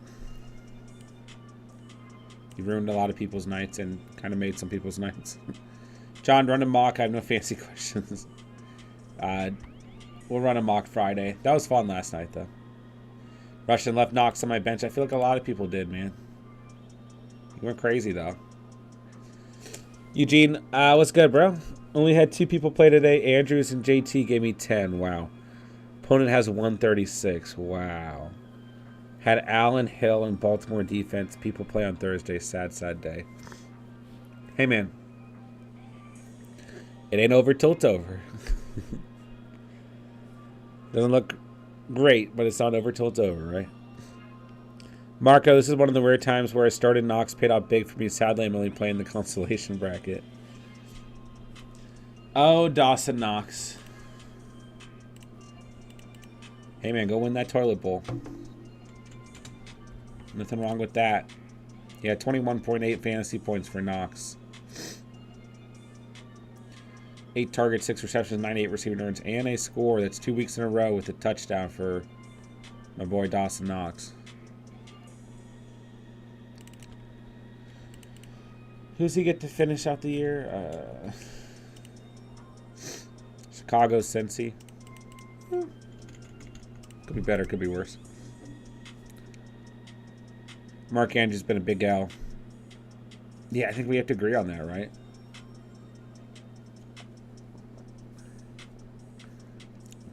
He ruined a lot of people's nights and kind of made some people's nights. John, run a mock. I have no fancy questions. We'll run a mock Friday. That was fun last night, though. Russian left knocks on my bench. I feel like a lot of people did, man. You went crazy, though. Eugene, what's good, bro? Only had 2 people play today. Andrews and JT gave me 10. Wow. Opponent has 136. Wow. Had Allen, Hill, and Baltimore defense. People play on Thursday. Sad, sad day. Hey, man. It ain't over till it's over. Doesn't look great, but it's not over till it's over, right? Marco, this is one of the rare times where I started Knox, paid out big for me. Sadly, I'm only playing the consolation bracket. Oh, Dawson Knox. Hey, man, go win that toilet bowl. Nothing wrong with that. Yeah, 21.8 fantasy points for Knox. 8 targets, 6 receptions, 98 receiving yards, and a score. That's 2 weeks in a row with a touchdown for my boy Dawson Knox. Who's he get to finish out the year? Chicago, Cincy. Could be better, could be worse. Mark Andrews been a big L. Yeah, I think we have to agree on that, right?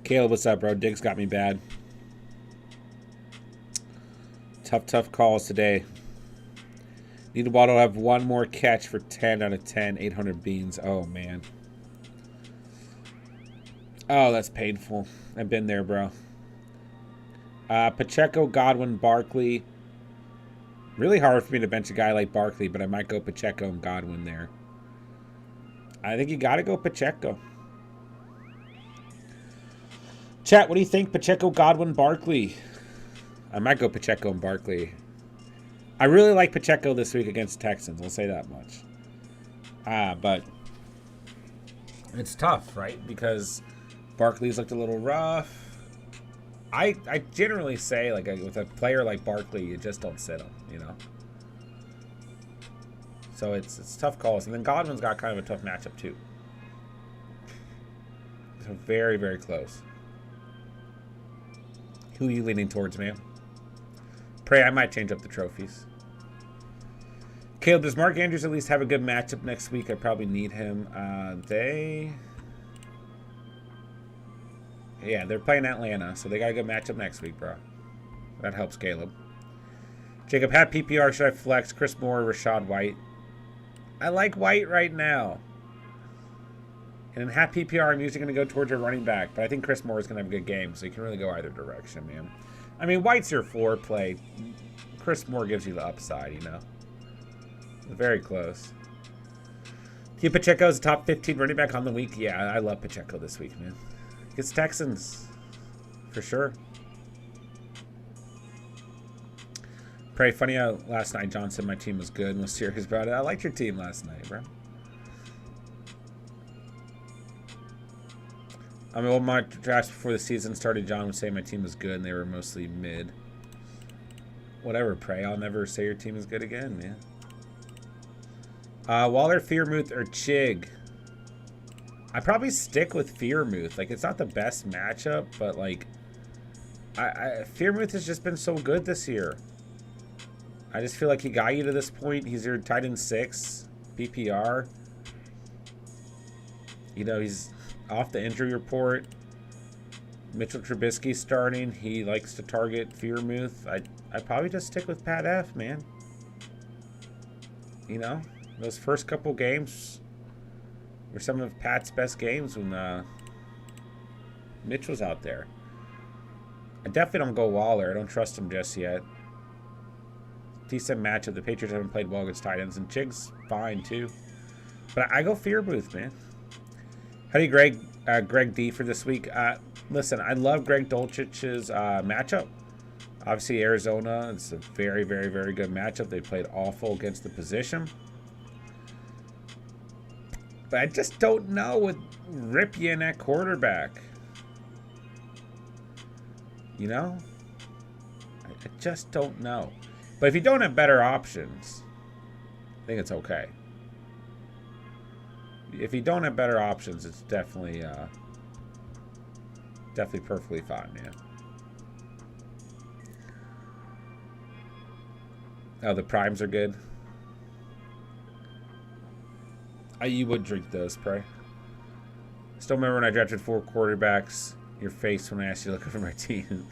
Caleb, what's up, bro? Diggs got me bad. Tough calls today. Need a bottle to have one more catch for 10 out of 10. 800 beans. Oh, man. Oh, that's painful. I've been there, bro. Pacheco, Godwin, Barkley. Really hard for me to bench a guy like Barkley, but I might go Pacheco and Godwin there. I think you got to go Pacheco. Chat, what do you think? Pacheco, Godwin, Barkley. I might go Pacheco and Barkley. I really like Pacheco this week against Texans. I'll say that much. But it's tough, right? Because Barkley's looked a little rough. I generally say, like, with a player like Barkley, you just don't sit him, you know? So it's tough calls. And then Godwin's got kind of a tough matchup, too. So very, very close. Who are you leaning towards, man? Pray I might change up the trophies. Caleb, does Mark Andrews at least have a good matchup next week? I probably need him. Yeah, they're playing Atlanta, so they got a good matchup next week, bro. That helps Caleb. Jacob, hat PPR, should I flex? Chris Moore, Rashad White. I like White right now. And in hat PPR, I'm usually going to go towards a running back, but I think Chris Moore is going to have a good game, so you can really go either direction, man. I mean, White's your floor play. Chris Moore gives you the upside, you know. Very close. T. Pacheco is a top 15 running back on the week. Yeah, I love Pacheco this week, man. It's Texans, for sure. Pray, funny how last night John said my team was good and was serious about it. I liked your team last night, bro. I mean, all my drafts before the season started, John would say my team was good and they were mostly mid. Whatever, Pray. I'll never say your team is good again, man. Waller, Fearmouth, or Chig. I probably stick with Fearmouth. Like, it's not the best matchup, but, like, Fearmouth has just been so good this year. I just feel like he got you to this point. He's your tight end 6, PPR. You know, he's off the injury report. Mitchell Trubisky starting. He likes to target Freiermuth. I'd probably just stick with Pat F, man. You know, those first couple games were some of Pat's best games when Mitch was out there. I definitely don't go Waller. I don't trust him just yet. Decent matchup. The Patriots haven't played well against tight ends, and Chig's fine too. But I go Freiermuth, man. How do you Greg D for this week? Listen, I love Greg Dulcich's matchup. Obviously, Arizona, it's a very, very, very good matchup. They played awful against the position. But I just don't know with Ripien at quarterback. You know? I just don't know. But if you don't have better options, I think it's okay. If you don't have better options, it's definitely perfectly fine, man. Oh, the primes are good. You would drink those, pray. Still remember when I drafted 4 quarterbacks, your face when I asked you to look over my team.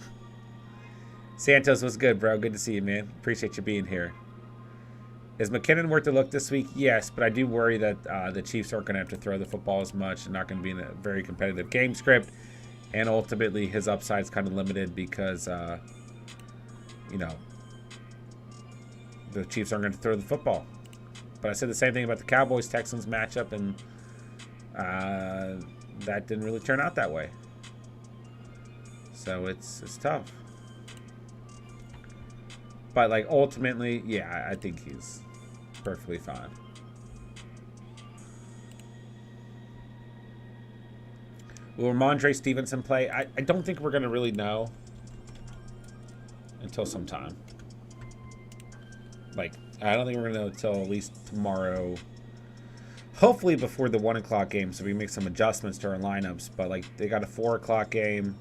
Santos, what's good, bro? Good to see you, man. Appreciate you being here. Is McKinnon worth a look this week? Yes, but I do worry that the Chiefs aren't going to have to throw the football as much and not going to be in a very competitive game script. And ultimately, his upside's kind of limited because, you know, the Chiefs aren't going to throw the football. But I said the same thing about the Cowboys-Texans matchup, and that didn't really turn out that way. So it's tough. But, like, ultimately, yeah, I think he's perfectly fine. Will Ramondre Stevenson play? I don't think we're going to really know until sometime. Like, I don't think we're going to know until at least tomorrow. Hopefully before the 1 o'clock game, so we make some adjustments to our lineups. But, like, they got a 4 o'clock game.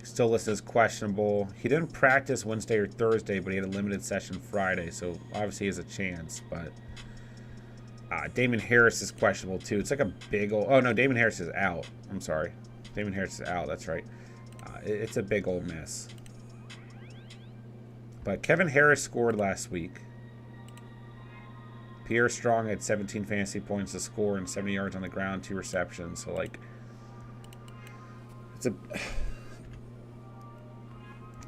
Still listed as questionable. He didn't practice Wednesday or Thursday, but he had a limited session Friday, so obviously he has a chance. But Damon Harris is questionable too. It's like a big old... Oh, no, Damon Harris is out. I'm sorry. Damon Harris is out. That's right. It's a big old mess. But Kevin Harris scored last week. Pierre Strong had 17 fantasy points to score and 70 yards on the ground, 2 receptions. So, like... It's a...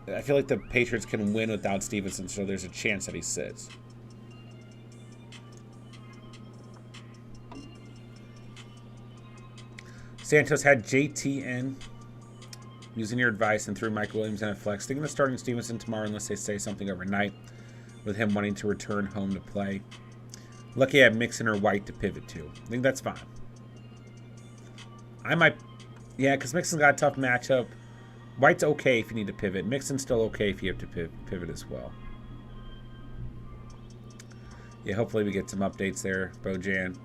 I feel like the Patriots can win without Stevenson, so there's a chance that he sits. Santos had JT in, using your advice, and threw Mike Williams in a flex. Thinking of starting Stevenson tomorrow unless they say something overnight, with him wanting to return home to play. Lucky I have Mixon or White to pivot to. I think that's fine. I might... Yeah, because Mixon's got a tough matchup. White's okay if you need to pivot. Mixon's still okay if you have to pivot as well. Yeah, hopefully we get some updates there, Bojan.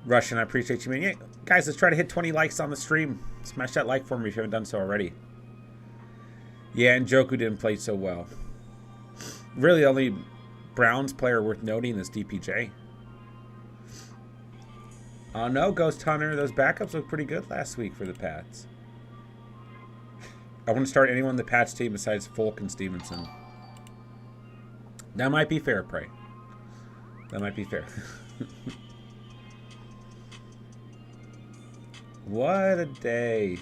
Russian, I appreciate you, man. Yeah, guys, let's try to hit 20 likes on the stream. Smash that like for me if you haven't done so already. Yeah, and Njoku didn't play so well. Really, the only Browns player worth noting is DPJ. Oh, no, Ghost Hunter. Those backups looked pretty good last week for the Pats. I want to start anyone on the Pats team besides Folk and Stevenson. That might be fair, Prey. That might be fair. What a day.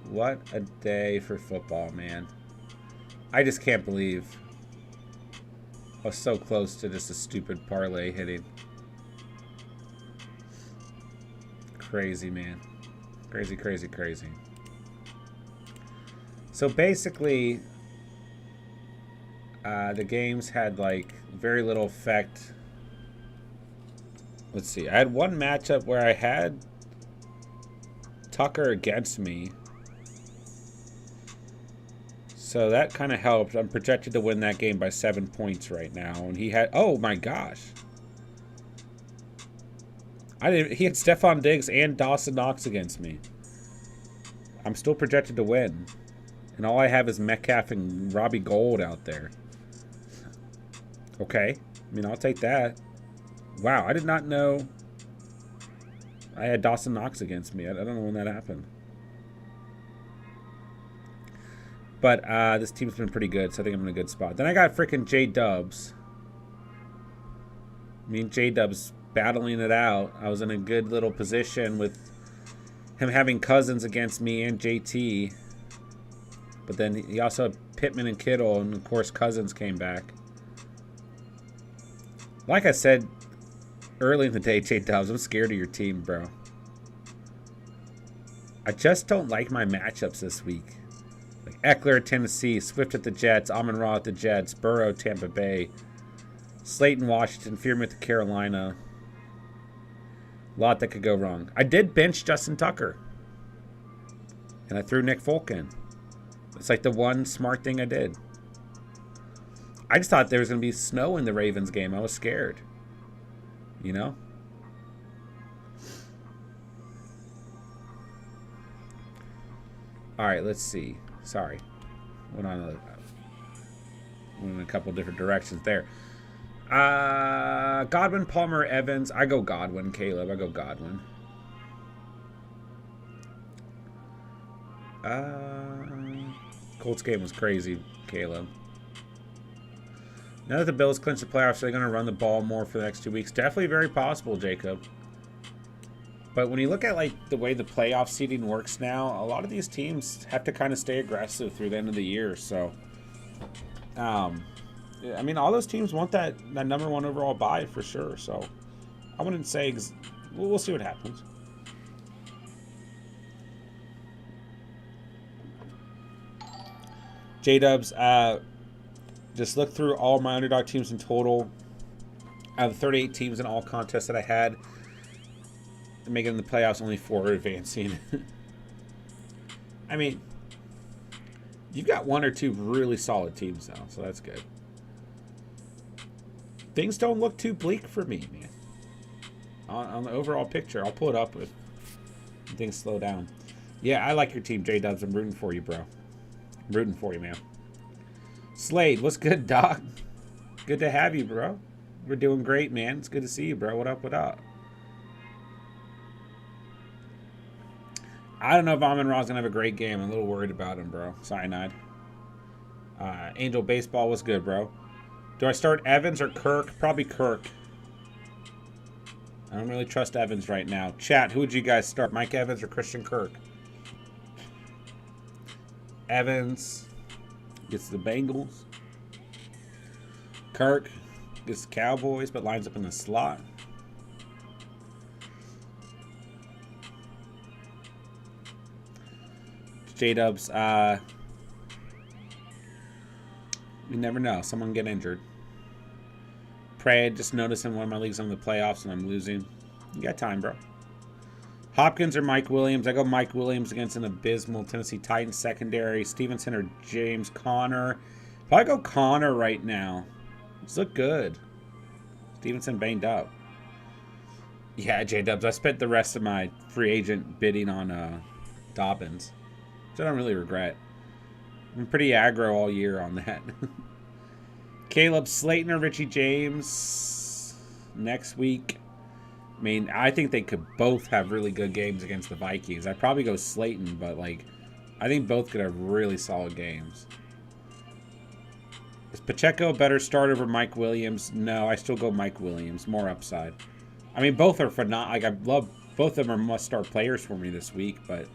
What a day for football, man. I just can't believe I was so close to just a stupid parlay hitting. Crazy, man. Crazy, crazy, crazy. So basically, the games had like very little effect. Let's see. I had one matchup where I had Tucker against me. So that kind of helped. I'm projected to win that game by 7 points right now. And he had... Oh, my gosh. He had Stephon Diggs and Dawson Knox against me. I'm still projected to win. And all I have is Metcalf and Robbie Gould out there. Okay. I mean, I'll take that. Wow, I did not know I had Dawson Knox against me. I don't know when that happened. But this team's been pretty good, so I think I'm in a good spot. Then I got freaking J-Dubs. Me and J-Dubs battling it out. I was in a good little position with him having Cousins against me and JT. But then he also had Pittman and Kittle, and of course Cousins came back. Like I said early in the day, J-Dubs, I'm scared of your team, bro. I just don't like my matchups this week. Like Eckler at Tennessee, Swift at the Jets, Amon-Ra at the Jets, Burrow, Tampa Bay, Slayton, Washington, Freeman at Carolina. A lot that could go wrong. I did bench Justin Tucker. And I threw Nick Folk in. It's like the one smart thing I did. I just thought there was going to be snow in the Ravens game. I was scared. You know? All right, let's see. Sorry. Went in a couple different directions there. Godwin, Palmer, Evans. I go Godwin, Caleb. I go Godwin. Colts game was crazy, Caleb. Now that the Bills clinch the playoffs, are they going to run the ball more for the next 2 weeks? Definitely very possible, Jacob. But when you look at like the way the playoff seeding works now, a lot of these teams have to kind of stay aggressive through the end of the year. So, I mean, all those teams want that number one overall bye for sure. So, I wouldn't say we'll see what happens. J-Dubs, just look through all my underdog teams in total. Out of the 38 teams in all contests that I had, making the playoffs, only 4 are advancing. I mean, you've got 1 or 2 really solid teams now, so that's good. Things don't look too bleak for me, man. On the overall picture, I'll pull it up if things slow down. Yeah, I like your team, J-Dubs. I'm rooting for you, bro. I'm rooting for you, man. Slade, what's good, Doc? Good to have you, bro. We're doing great, man. It's good to see you, bro. What up, what up? I don't know if Amon-Ra's going to have a great game. I'm a little worried about him, bro. Cyanide. Angel Baseball was good, bro. Do I start Evans or Kirk? Probably Kirk. I don't really trust Evans right now. Chat, who would you guys start? Mike Evans or Christian Kirk? Evans gets the Bengals. Kirk gets the Cowboys, but lines up in the slot. J-Dubs, you never know. Someone get injured. Pray, just noticed in one of my leagues I'm in the playoffs and I'm losing. You got time, bro. Hopkins or Mike Williams? I go Mike Williams against an abysmal Tennessee Titans secondary. Stevenson or James Conner? Probably go Conner right now. He's look good. Stevenson banged up. Yeah, J-Dubs. I spent the rest of my free agent bidding on Dobbins, which I don't really regret. I'm pretty aggro all year on that. Caleb, Slayton or Richie James next week? I mean, I think they could both have really good games against the Vikings. I'd probably go Slayton, but like, I think both could have really solid games. Is Pacheco a better start over Mike Williams? No, I still go Mike Williams. More upside. I mean, both are phenomenal. Like, I love both of them are must-start players for me this week, but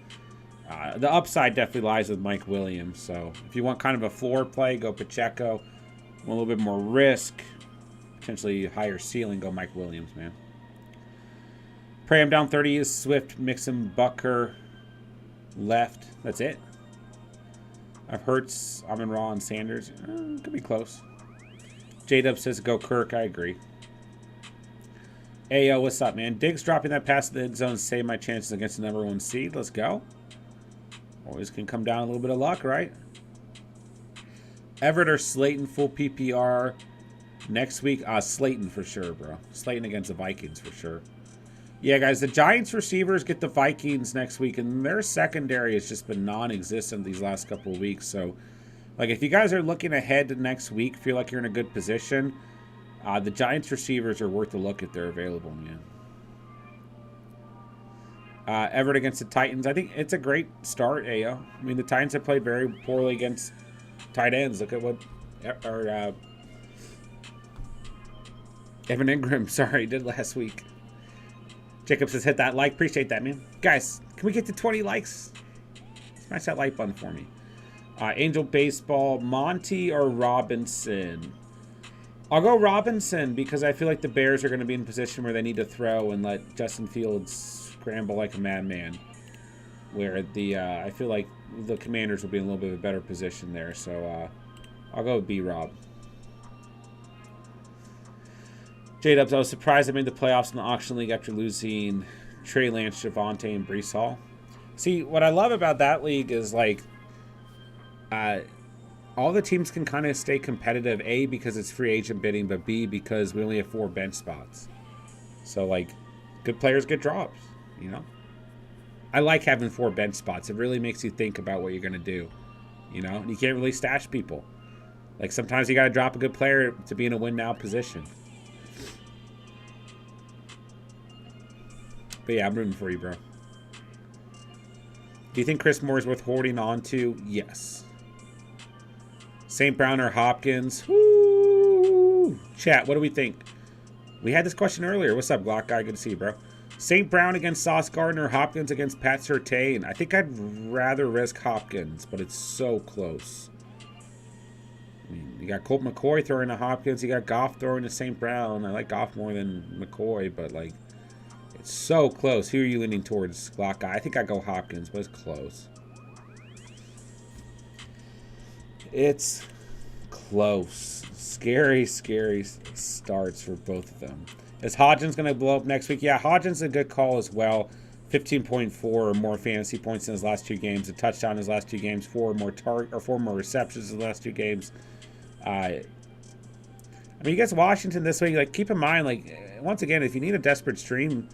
the upside definitely lies with Mike Williams. So if you want kind of a floor play, go Pacheco. Want a little bit more risk, potentially higher ceiling, go Mike Williams, man. Pray I'm down 30 is Swift, Mixon, Bucker, left. That's it. I've Hurts, Amon-Ra, and Sanders. Could be close. J-Dub says go Kirk. I agree. Hey, yo, what's up, man? Diggs dropping that pass to the end zone to save my chances against the number 1 seed. Let's go. Always can come down a little bit of luck, right? Everett or Slayton, full PPR next week. Slayton for sure, bro. Slayton against the Vikings for sure. Yeah, guys, the Giants receivers get the Vikings next week, and their secondary has just been non-existent these last couple of weeks. So, like, if you guys are looking ahead to next week, feel like you're in a good position, The Giants receivers are worth a look if they're available, man. Everett against the Titans. I think it's a great start, Ayo. I mean, the Titans have played very poorly against tight ends. Look at what Evan Ingram, sorry, did last week. Jacob says, hit that like. Appreciate that, man. Guys, can we get to 20 likes? Smash that like button for me. Angel Baseball, Monty or Robinson? I'll go Robinson because I feel like the Bears are going to be in a position where they need to throw and let Justin Fields scramble like a madman. Where the I feel like the Commanders will be in a little bit of a better position there. So I'll go with B-Rob. J-Dubs, I was surprised I made the playoffs in the auction league after losing Trey Lance, Javonte, and Breece Hall. See, what I love about that league is like all the teams can kind of stay competitive, A, because it's free agent bidding, but B, because we only have 4 bench spots. So, like, good players get drops, you know? I like having 4 bench spots. It really makes you think about what you're going to do, you know? You can't really stash people. Like, sometimes you got to drop a good player to be in a win-now position. But, yeah, I'm rooting for you, bro. Do you think Chris Moore is worth holding on to? Yes. St. Brown or Hopkins? Woo! Chat, what do we think? We had this question earlier. What's up, Glock guy? Good to see you, bro. St. Brown against Sauce Gardner, Hopkins against Pat Surtain. I think I'd rather risk Hopkins, but it's so close. I mean, you got Colt McCoy throwing to Hopkins. You got Goff throwing to St. Brown. I like Goff more than McCoy, but, like, it's so close. Who are you leaning towards, Glock guy? I think I'd go Hopkins, but it's close. It's close. Scary, scary starts for both of them. Is Hodgins going to blow up next week? Yeah, Hodgins is a good call as well. 15.4 or more fantasy points in his last 2 games. A touchdown in his last 2 games. 4 more receptions in the last 2 games. I mean, you guys, Washington this week. Like, keep in mind, like, once again, if you need a desperate stream,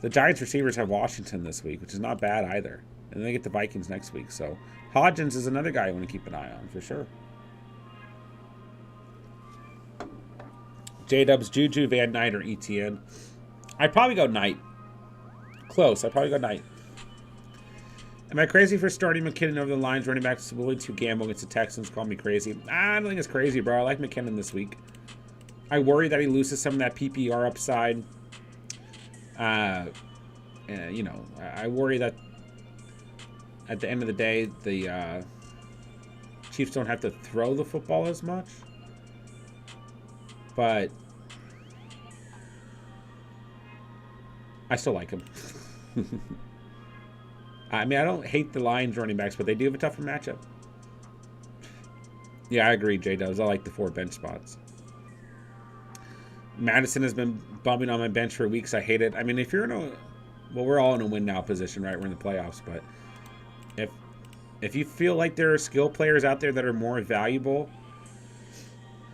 the Giants receivers have Washington this week, which is not bad either. And then they get the Vikings next week. So Hodgins is another guy you want to keep an eye on for sure. J-Dubs, Juju, Van Knight, or ETN. I'd probably go Knight. Close. I'd probably go Knight. Am I crazy for starting McKinnon over the Lions running backs willing to gamble against the Texans? Call me crazy. I don't think it's crazy, bro. I like McKinnon this week. I worry that he loses some of that PPR upside. You know, I worry that at the end of the day, the Chiefs don't have to throw the football as much. But I still like him. I mean, I don't hate the Lions running backs, but they do have a tougher matchup. Yeah, I agree, J-Dubs. I like the 4 bench spots. Madison has been bumming on my bench for weeks. I hate it. I mean, if you're in a... Well, we're all in a win-now position, right? We're in the playoffs, but if you feel like there are skill players out there that are more valuable,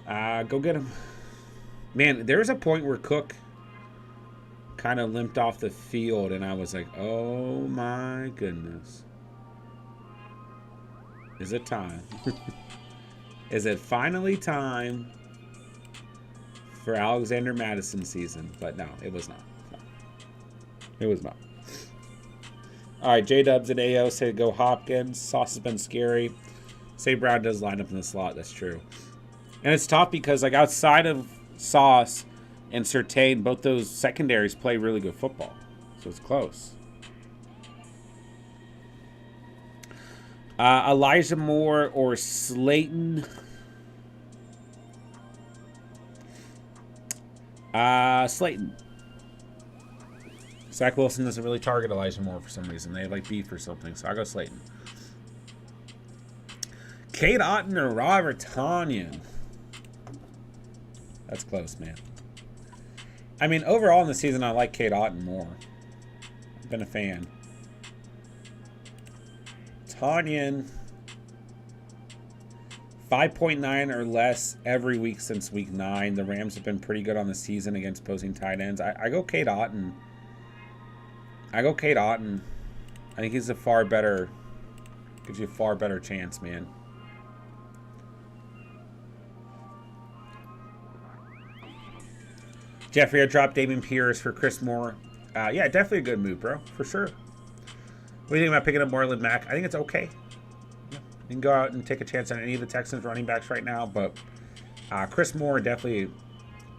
go get them. Man, there was a point where Cook kind of limped off the field, and I was like, oh my goodness. Is it time? Is it finally time for Alexander Madison season? But no, it was not. No. It was not. All right, J-Dubs and AO say go Hopkins. Sauce has been scary. St. Brown does line up in the slot. That's true. And it's tough because, like, outside of Sauce and Surtain, both those secondaries play really good football. So it's close. Elijah Moore or Slayton? Slayton. Zach Wilson doesn't really target Elijah Moore for some reason. They have, like, beef or something. So I'll go Slayton. Kate Otten or Robert Tonyan? That's close, man. I mean, overall in the season, I like Kate Otten more. I've been a fan. Tonyan, 5.9 or less every week since week 9. The Rams have been pretty good on the season against opposing tight ends. I go Kate Otten. I go Kate Otten. I think he's a far better, gives you a far better chance, man. Jeffrey, I dropped Dameon Pierce for Chris Moore. Yeah, definitely a good move, bro. For sure. What do you think about picking up Marlon Mack? I think it's okay. You can go out and take a chance on any of the Texans running backs right now, but Chris Moore definitely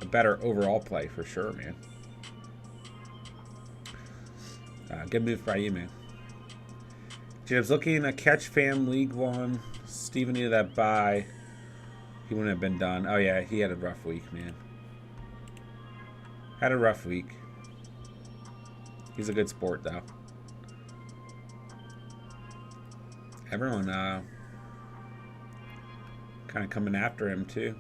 a better overall play for sure, man. Good move by you, man. Jib's looking at Catch Fam League 1. Steven needed that bye. He wouldn't have been done. Oh, yeah, he had a rough week, man. Had a rough week. He's a good sport, though. Everyone kind of coming after him, too.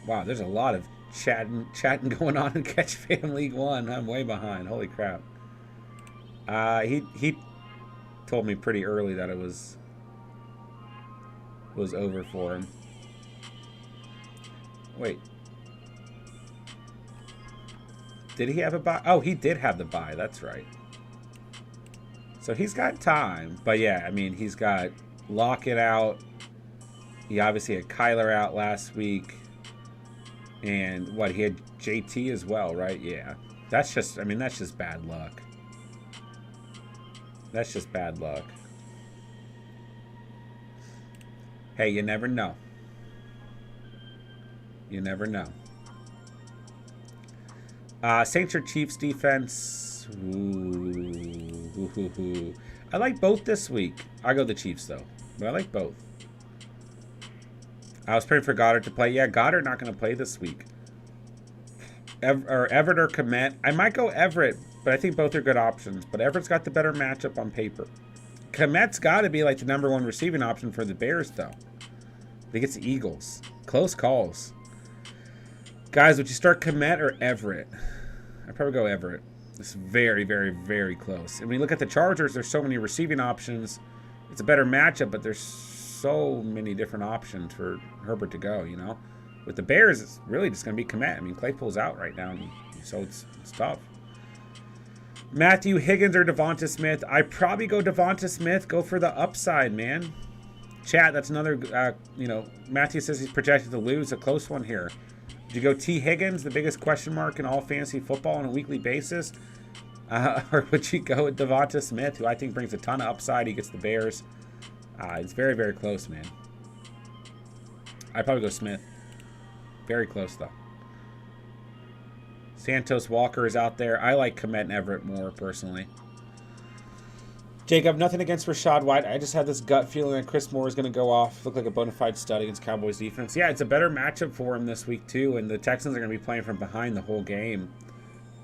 Wow, there's a lot of chatting going on in Catch Fam League 1. I'm way behind. Holy crap. He told me pretty early that it was over for him. Wait. Did he have a bye? Oh, he did have the bye. That's right. So he's got time. But yeah, I mean, he's got Lockett out. He obviously had Kyler out last week. And what, he had JT as well, right? Yeah. That's just, I mean, that's just bad luck. That's just bad luck. Hey, you never know. You never know. Saints or Chiefs defense. Ooh. I like both this week. I go the Chiefs, though. But I like both. I was praying for Goddard to play. Yeah, Goddard not going to play this week. Everett or Komet. I might go Everett, but I think both are good options. But Everett's got the better matchup on paper. Komet's got to be like the #1 receiving option for the Bears, though. I think it's the Eagles. Close calls. Guys, would you start Komet or Everett? I'd probably go Everett. It's very, very, very close. And when you look at the Chargers, there's so many receiving options. It's a better matchup, but there's so many different options for Herbert to go, you know? With the Bears, it's really just going to be Komet. I mean, Claypool's out right now, so it's tough. Matthew Higgins or Devonta Smith? I probably go Devonta Smith. Go for the upside, man. Chat, that's another, Matthew says he's projected to lose. A close one here. Would you go T. Higgins, the biggest question mark in all fantasy football on a weekly basis? Or would you go with Devonta Smith, who I think brings a ton of upside? He gets the Bears. It's very, very close, man. I'd probably go Smith. Very close, though. Santos Walker is out there. I like Komet and Everett more, personally. Jacob, nothing against Rachaad White. I just had this gut feeling that Chris Moore is going to go off. Look like a bona fide stud against Cowboys defense. Yeah, it's a better matchup for him this week, too. And the Texans are going to be playing from behind the whole game.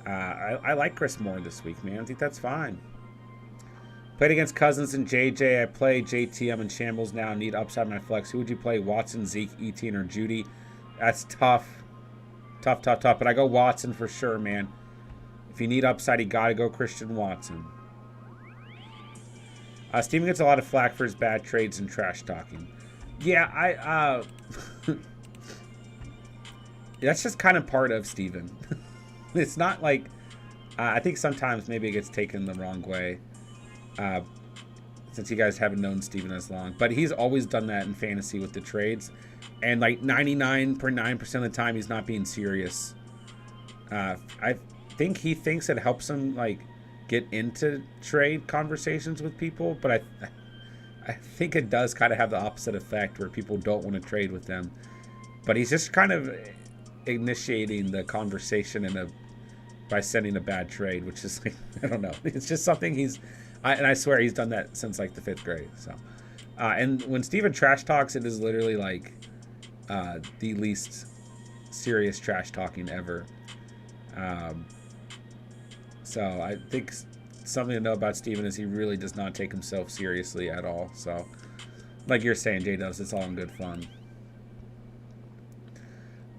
I like Chris Moore this week, man. I think that's fine. Played against Cousins and JJ. I play JT. I'm in shambles now. Need upside my flex. Who would you play? Watson, Zeke, Etienne, or Judy? That's tough. Tough. But I go Watson for sure, man. If you need upside, you got to go Christian Watson. Steven gets a lot of flack for his bad trades and trash talking. Yeah, that's just kind of part of Steven. It's not like... I think sometimes maybe it gets taken the wrong way. Since you guys haven't known Steven as long. But he's always done that in fantasy with the trades. And like 99.9% of the time, he's not being serious. I think he thinks it helps him like get into trade conversations with people. But I think it does kind of have the opposite effect where people don't want to trade with them. But he's just kind of initiating the conversation by sending a bad trade, which is like, I don't know. It's just something and I swear he's done that since like the 5th grade. So, and when Steven trash talks, it is literally like the least serious trash talking ever. So I think something to know about Steven is he really does not take himself seriously at all. So, like you're saying, J-Dubs, it's all in good fun.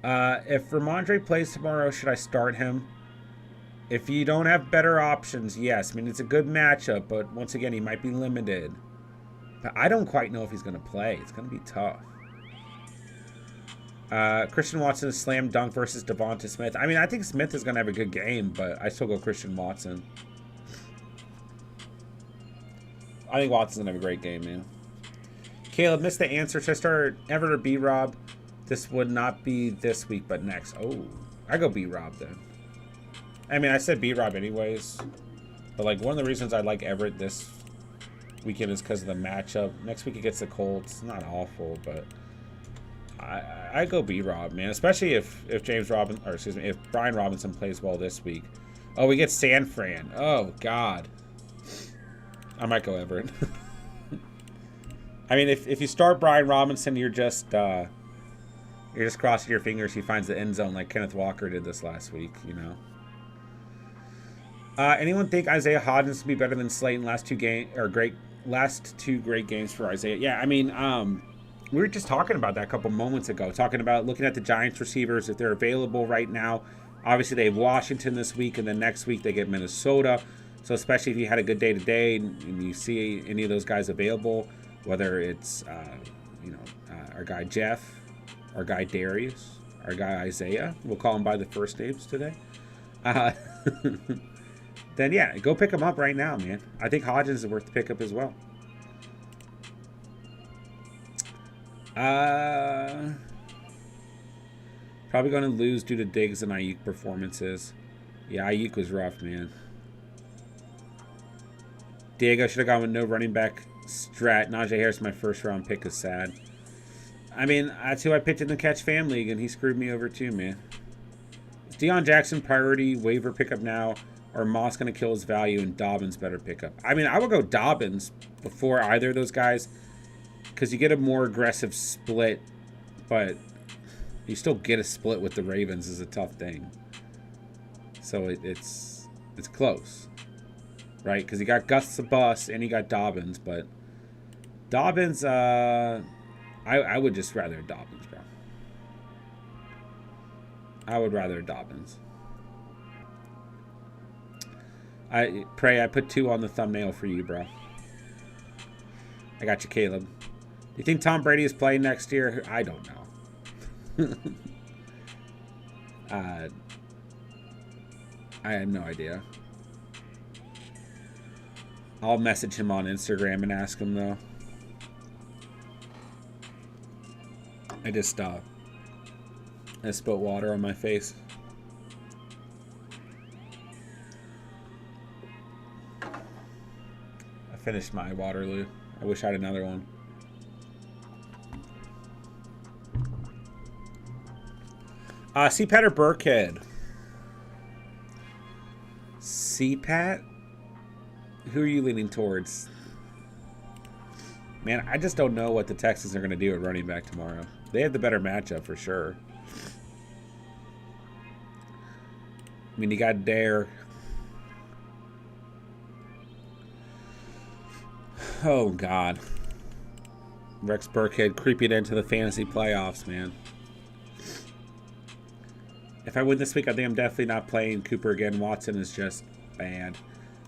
If Ramondre plays tomorrow, should I start him? If you don't have better options, yes. I mean, it's a good matchup, but once again, he might be limited. But I don't quite know if he's going to play. It's going to be tough. Christian Watson is slam dunk versus Devonta Smith. I mean, I think Smith is going to have a good game, but I still go Christian Watson. I think Watson's gonna have a great game, man. Caleb missed the answer. Should I start Everett or B-Rob? This would not be this week, but next. Oh, I go B-Rob then. I mean, I said B-Rob anyways. But, like, one of the reasons I like Everett this weekend is because of the matchup. Next week it gets the Colts. Not awful, but I go B-Rob, man. Especially if if Brian Robinson plays well this week. Oh, we get San Fran. Oh, God. I might go Everett. I mean, if you start Brian Robinson, you're just crossing your fingers he finds the end zone like Kenneth Walker did this last week, you know. Anyone think Isaiah Hodgins will be better than Slayton last two great games for Isaiah? Yeah, I mean, we were just talking about that a couple moments ago, talking about looking at the Giants receivers if they're available right now. Obviously, they have Washington this week, and then next week they get Minnesota. So especially if you had a good day today and you see any of those guys available, whether it's our guy Jeff, our guy Darius, our guy Isaiah, we'll call him by the first names today. Then yeah, go pick him up right now, man. I think Hodgins is worth the pickup as well. Probably going to lose due to Diggs and Ayuk performances. Yeah, Ayuk was rough, man. Diego should have gone with no running back strat. Najee Harris, my first round pick, is sad. I mean, that's who I picked in the Catch Fam League, and he screwed me over too, man. Is Deion Jackson priority waiver pickup now, or Moss going to kill his value and Dobbins better pickup? I mean, I would go Dobbins before either of those guys because you get a more aggressive split, but you still get a split with the Ravens is a tough thing. So it's close, right? Because you got Gus the Bus and you got Dobbins, but Dobbins, I would just rather Dobbins, bro. I would rather Dobbins. I put 2 on the thumbnail for you, bro. I got you, Caleb. Do you think Tom Brady is playing next year? I don't know. I have no idea. I'll message him on Instagram and ask him, though. I just I spilled water on my face. I finished my Waterloo. I wish I had another one. CPAT or Burkhead? CPAT? Who are you leaning towards? Man, I just don't know what the Texans are going to do at running back tomorrow. They have the better matchup for sure. I mean, you got Dare. Oh, God. Rex Burkhead creeping into the fantasy playoffs, man. If I win this week, I think I'm definitely not playing Cooper again. Watson is just bad.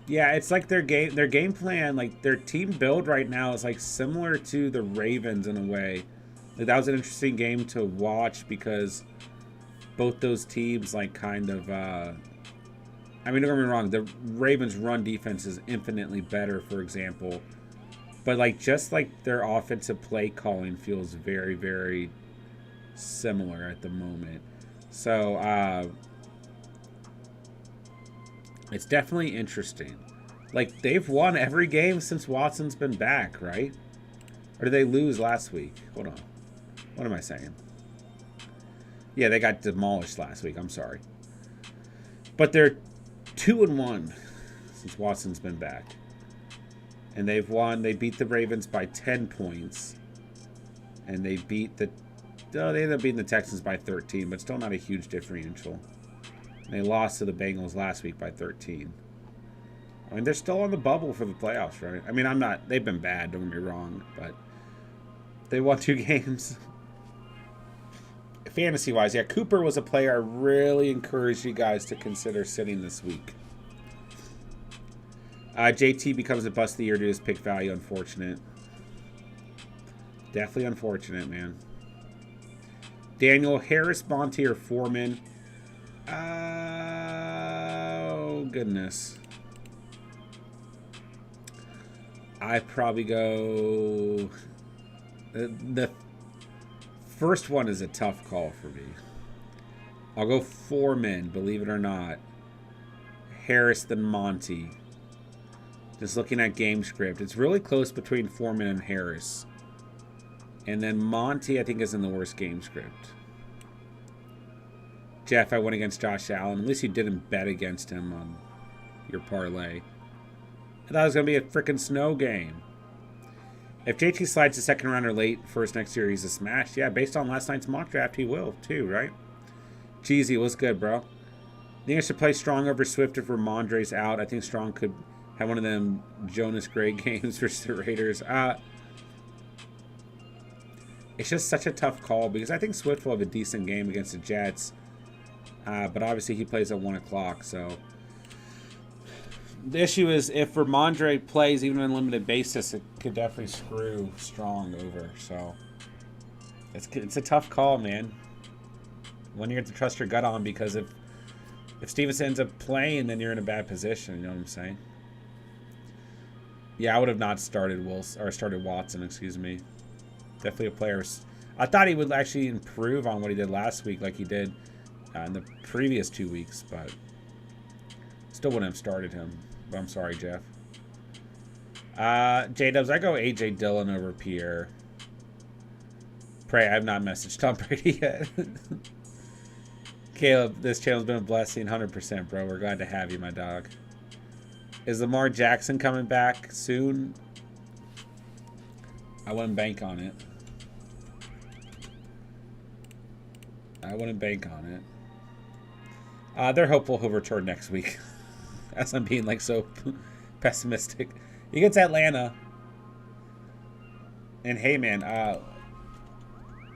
Yeah, it's like their game plan, like their team build right now is like similar to the Ravens in a way. Like, that was an interesting game to watch because both those teams like kind of I mean, don't get me wrong, the Ravens run defense is infinitely better, for example. But like just like their offensive play calling feels very, very similar at the moment. So it's definitely interesting. Like, they've won every game since Watson's been back, right? Or did they lose last week? Hold on. What am I saying? Yeah, they got demolished last week. I'm sorry. But they're 2-1 since Watson's been back. And they've won. They beat the Ravens by 10 points. And they beat the... Oh, they ended up beating the Texans by 13, but still not a huge differential. And they lost to the Bengals last week by 13. I mean, they're still on the bubble for the playoffs, right? I mean, I'm not... They've been bad, don't get me wrong, but they won 2 games. Fantasy-wise, yeah, Cooper was a player I really encourage you guys to consider sitting this week. JT becomes a bust of the year due to his pick value. Unfortunate. Definitely unfortunate, man. Daniel, Harris, Monty, or Foreman? Oh, goodness. I probably go. The first one is a tough call for me. I'll go Foreman, believe it or not. Harris, then Monty. Just looking at game script. It's really close between Foreman and Harris. And then Monty, I think, is in the worst game script. Jeff, I went against Josh Allen. At least you didn't bet against him on your parlay. I thought it was going to be a freaking snow game. If JT slides to second round or late first next year, he's a smash. Yeah, based on last night's mock draft, he will too, right? Cheesy, what's good, bro? I think I should play Strong over Swift if Ramondre's out. I think Strong could have one of them Jonas Gray games versus the Raiders. It's just such a tough call because I think Swift will have a decent game against the Jets. But obviously he plays at 1 o'clock, so... The issue is if Ramondre plays even on a limited basis, it could definitely screw Strong over. So it's a tough call, man. One you have to trust your gut on because if Stevenson ends up playing, then you're in a bad position. You know what I'm saying? Yeah, I would have not started Watson. Excuse me. Definitely a player. I thought he would actually improve on what he did last week, like he did in the previous 2 weeks, but still wouldn't have started him. But I'm sorry, Jeff. J-Dubs, I go A.J. Dillon over Pierre. Pray I have not messaged Tom Brady yet. Caleb, this channel's been a blessing, 100%, bro. We're glad to have you, my dog. Is Lamar Jackson coming back soon? I wouldn't bank on it. They're hopeful he'll return next week. As I'm being like so pessimistic. He gets Atlanta. And hey man,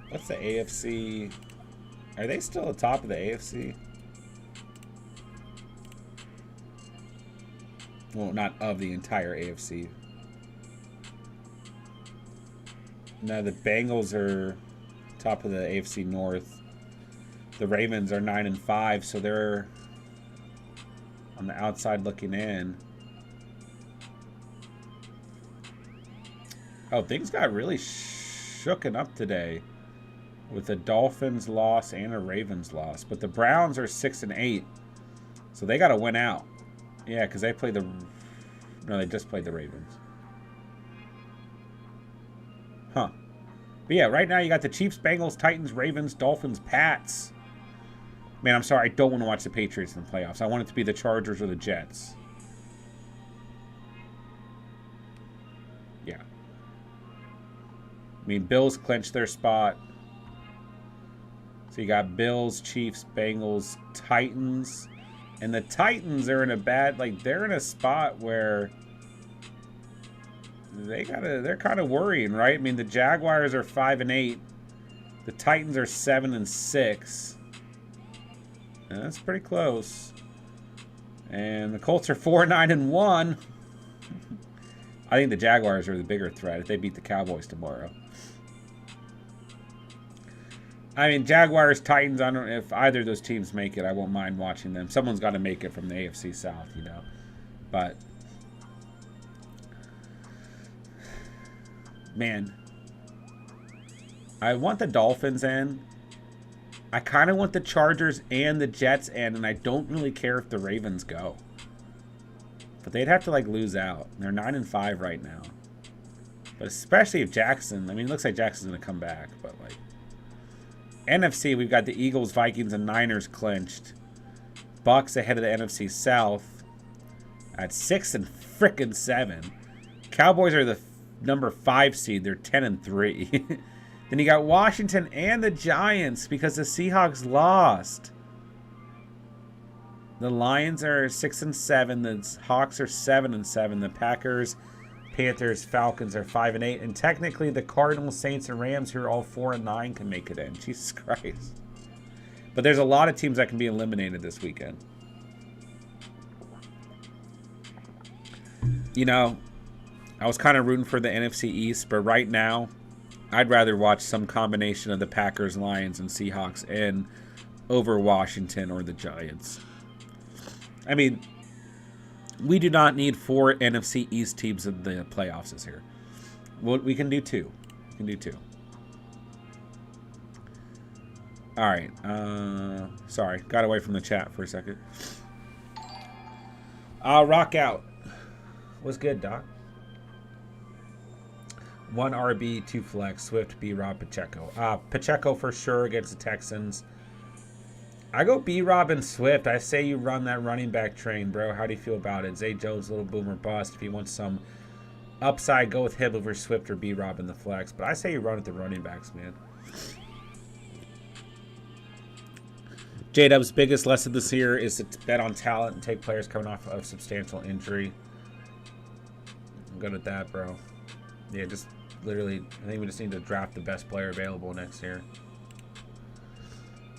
what's the AFC? Are they still at the top of the AFC? Well, not of the entire AFC. No, the Bengals are top of the AFC North. The Ravens are 9-5, so they're on the outside looking in. Oh, things got really shooken up today with a Dolphins loss and a Ravens loss. But the Browns are 6-8, so they got to win out. Yeah, because they played the... No, they just played the Ravens. Huh. But yeah, right now you got the Chiefs, Bengals, Titans, Ravens, Dolphins, Pats. Man, I'm sorry. I don't want to watch the Patriots in the playoffs. I want it to be the Chargers or the Jets. Yeah. I mean, Bills clinched their spot. So you got Bills, Chiefs, Bengals, Titans. And the Titans are in a bad... Like, they're in a spot where... They're kind of worrying, right? I mean, the Jaguars are 5-8. The Titans are 7-6. And that's pretty close. And the Colts are 4-9-1. I think the Jaguars are the bigger threat if they beat the Cowboys tomorrow. I mean, Jaguars, Titans, I don't know if either of those teams make it. I won't mind watching them. Someone's got to make it from the AFC South, you know. But, man, I want the Dolphins in. I kind of want the Chargers and the Jets in, and I don't really care if the Ravens go. But they'd have to, like, lose out. They're 9-5 right now. But especially if Jackson... I mean, it looks like Jackson's going to come back, but, like... NFC, we've got the Eagles, Vikings, and Niners clinched. Bucks ahead of the NFC South at 6-7. Cowboys are the number 5 seed. They're 10-3. Then you got Washington and the Giants because the Seahawks lost. The Lions are 6-7. The Hawks are 7-7. The Packers, Panthers, Falcons are 5-8. And technically the Cardinals, Saints, and Rams, who are all 4-9, can make it in. Jesus Christ. But there's a lot of teams that can be eliminated this weekend. You know, I was kind of rooting for the NFC East, but right now, I'd rather watch some combination of the Packers, Lions, and Seahawks in over Washington or the Giants. I mean, We do not need 4 NFC East teams in the playoffs this year. We can do 2. We can do 2. All right. Sorry, got away from the chat for a second. Rock out. What's good, Doc? 1 RB, 2 flex. Swift, B-Rob, Pacheco. Pacheco for sure against the Texans. I go B-Rob and Swift. I say you run that running back train, bro. How do you feel about it? Zay Jones, little boomer bust. If you want some upside, go with him over Swift or B-Rob in the flex. But I say you run at the running backs, man. J-Dub's biggest lesson this year is to bet on talent and take players coming off of substantial injury. I'm good at that, bro. Yeah, just literally, I think we just need to draft the best player available next year.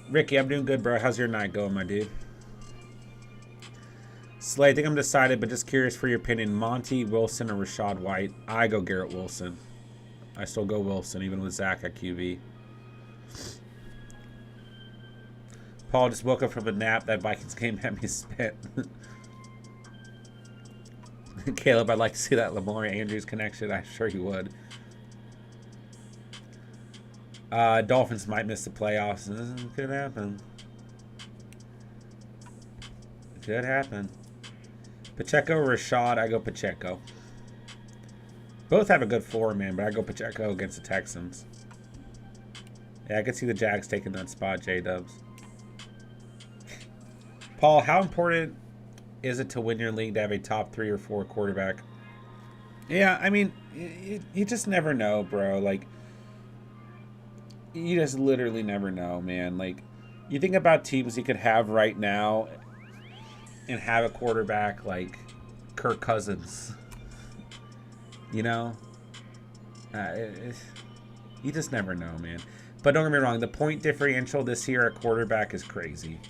Ricky, I'm doing good, bro. How's your night going, my dude? Slay, I think I'm decided, but just curious for your opinion. Monty, Wilson, or Rashad White? I go Garrett Wilson. I still go Wilson, even with Zach at QB. Paul just woke up from a nap. That Vikings game had me spent. Caleb, I'd like to see that Lamar Andrews connection. I'm sure you would. Dolphins might miss the playoffs. Could happen. Could happen. Pacheco or Rashad? I go Pacheco. Both have a good floor, man, but I go Pacheco against the Texans. Yeah, I could see the Jags taking that spot, J-Dubs. Paul, how important is it to win your league to have a top 3 or 4 quarterback? Yeah, I mean, you just never know, bro. Like, you just literally never know, man. Like, you think about teams you could have right now and have a quarterback like Kirk Cousins. You know? You just never know, man. But don't get me wrong, the point differential this year at quarterback is crazy.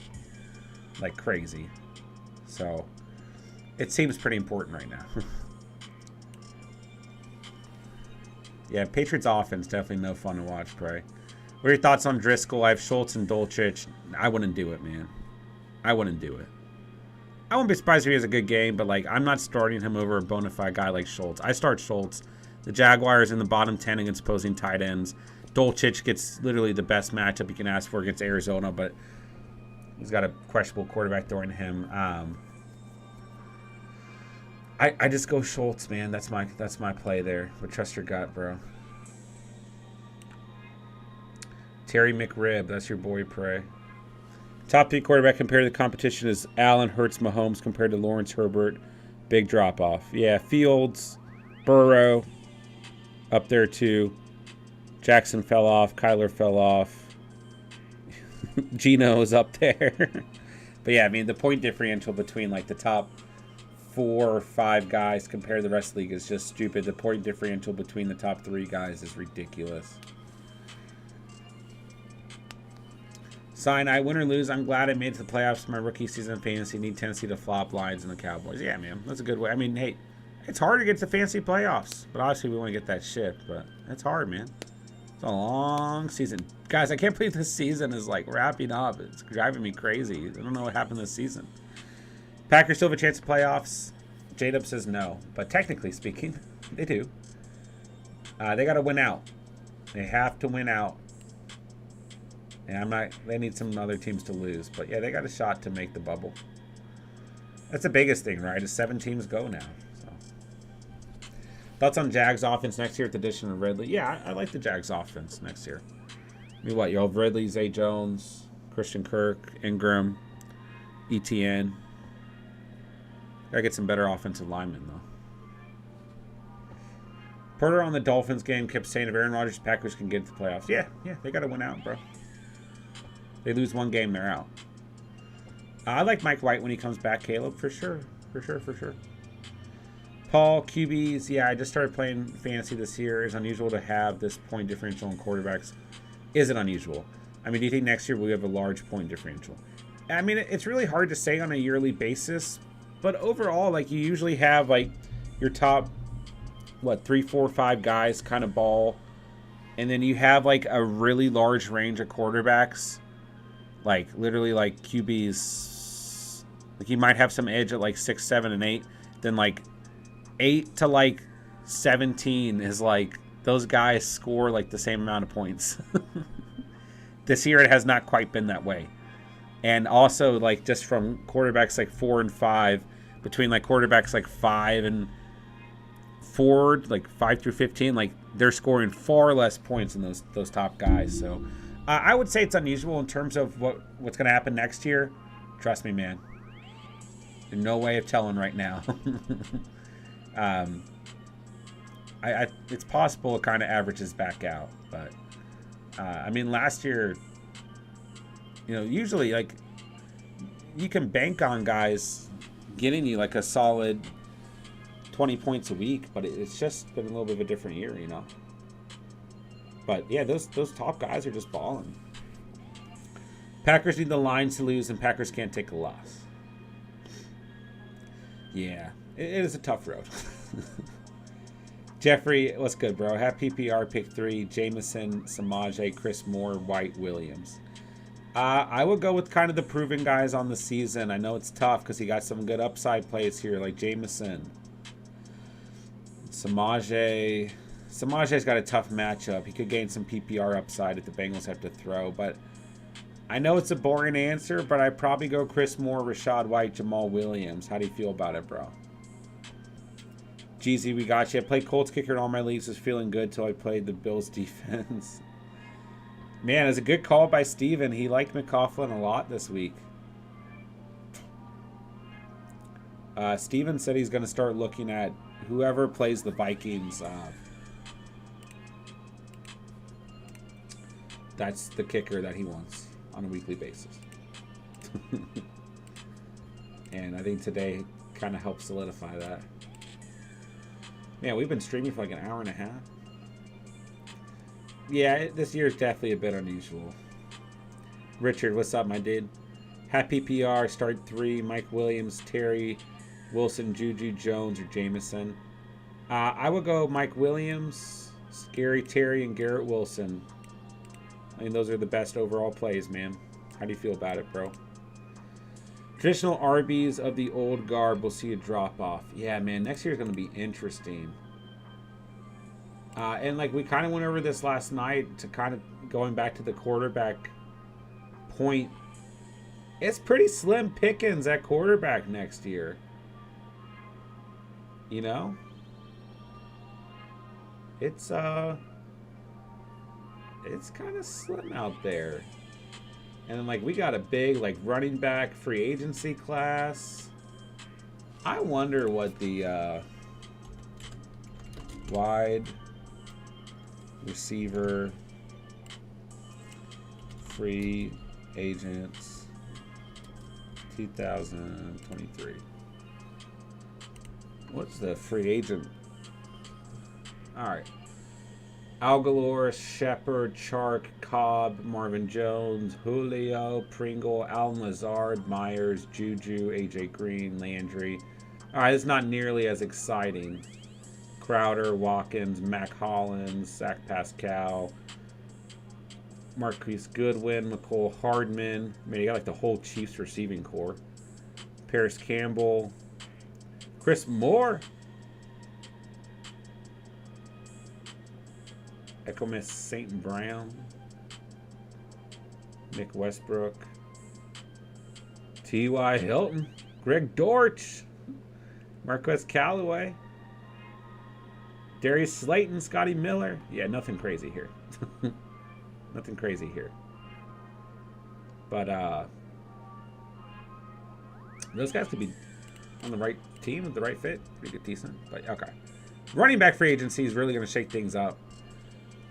Like, crazy. So, it seems pretty important right now. Yeah, Patriots offense, definitely no fun to watch, Pray. What are your thoughts on Driscoll? I have Schultz and Dolchich. I wouldn't do it, man. I wouldn't do it. I wouldn't be surprised if he has a good game, but, like, I'm not starting him over a bona fide guy like Schultz. I start Schultz. The Jaguars in the bottom 10 against opposing tight ends. Dolchich gets literally the best matchup you can ask for against Arizona, but he's got a questionable quarterback throwing him. I just go Schultz, man. That's my play there. But trust your gut, bro. Terry McRib, that's your boy, Pray. Top 3 quarterback compared to the competition is Allen, Hurts, Mahomes compared to Lawrence, Herbert. Big drop off. Yeah, Fields, Burrow, up there too. Jackson fell off. Kyler fell off. Geno is up there. But yeah, I mean, the point differential between like the top 4 or 5 guys compared to the rest of the league is just stupid. The point differential between the top 3 guys is ridiculous. Sinai, win or lose, I'm glad I made it to the playoffs. My rookie season of fantasy. Need Tennessee to flop Lions and the Cowboys. Yeah, man, that's a good way. I mean, hey, it's hard to get to fantasy playoffs, but obviously we want to get that shit. But it's hard, man. It's a long season. Guys, I can't believe this season is like wrapping up. It's driving me crazy. I don't know what happened this season. Packers still have a chance of playoffs. J-Dub says no, but technically speaking, they do. They got to win out. They have to win out. And they need some other teams to lose. But yeah, they got a shot to make the bubble. That's the biggest thing, right? Is 7 teams go now. So. Thoughts on Jags offense next year with the addition of Ridley? Yeah, I like the Jags offense next year. I mean, what? You'll have Ridley, Zay Jones, Christian Kirk, Ingram, ETN. Gotta get some better offensive linemen, though. Porter on the Dolphins game kept saying if Aaron Rodgers Packers can get to the playoffs. Yeah, they gotta win out, bro. They lose 1 game, they're out. I like Mike White when he comes back, Caleb, for sure. For sure. Paul, QBs, yeah, I just started playing fantasy this year. It's unusual to have this point differential in quarterbacks. Is it unusual? I mean, do you think next year we'll have a large point differential? I mean, it's really hard to say on a yearly basis, but overall, like, you usually have, like, your top, 3, 4, 5 guys kind of ball, and then you have, like, a really large range of quarterbacks. Like, literally, like, QBs, like, you might have some edge at, like, 6, 7, and 8. then like 8 to like 17 is like those guys score like the same amount of points. This year it has not quite been that way. And also like just from quarterbacks like 4 and 5, between like quarterbacks like 5 and forward, like 5 through 15, like they're scoring far less points than those top guys. So I would say it's unusual in terms of what's going to happen next year. Trust me, man. There's no way of telling right now. It's possible it kind of averages back out, but I mean, last year, usually like you can bank on guys getting you like a solid 20 points a week, but it's just been a little bit of a different year, But yeah, those top guys are just balling. Packers need the Lions to lose, and Packers can't take a loss. Yeah, it is a tough road. Jeffrey, what's good, bro? Have PPR pick 3, Jameson, Samaje, Chris Moore, White, Williams. I would go with kind of the proven guys on the season. I know it's tough because he got some good upside plays here, like Jameson. Samaje's got a tough matchup. He could gain some PPR upside if the Bengals have to throw, but I know it's a boring answer, but I'd probably go Chris Moore, Rashad White, Jamal Williams. How do you feel about it, bro? Jeezy, we got you. I played Colts kicker in all my leagues. Was feeling good till I played the Bills defense. Man, it's a good call by Steven. He liked McCaughlin a lot this week. Steven said he's going to start looking at whoever plays the Vikings. That's the kicker that he wants on a weekly basis. And I think today kind of helps solidify that. Man, we've been streaming for like an hour and a half. Yeah, this year is definitely a bit unusual. Richard, what's up, my dude? Happy PR, start 3, Mike Williams, Terry, Wilson, Juju, Jones, or Jameson. I would go Mike Williams, Scary Terry, and Garrett Wilson. I mean, those are the best overall plays, man. How do you feel about it, bro? Traditional RBs of the old guard will see a drop-off. Yeah, man, next year is going to be interesting. And, like, we kind of went over this last night to kind of going back to the quarterback point. It's pretty slim pickings at quarterback next year. It's kind of slim out there. And then, like, we got a big, like, running back free agency class. I wonder what the wide receiver free agents 2023. What's the free agent? All right. Algalore, Shepard, Chark, Cobb, Marvin Jones, Julio, Pringle, Allen Lazard, Myers, Juju, AJ Green, Landry. All right, it's not nearly as exciting. Crowder, Watkins, Mac Hollins, Zach Pascal, Marquise Goodwin, McCole Hardman. I mean, you got like the whole Chiefs receiving core. Paris Campbell, Chris Moore. Echomis St. Brown, Nick Westbrook, T.Y. Hilton, Greg Dortch, Marquez Callaway, Darius Slayton, Scotty Miller. Yeah, nothing crazy here. Nothing crazy here. But those guys could be on the right team with the right fit. Pretty good, decent. But okay. Running back free agency is really going to shake things up.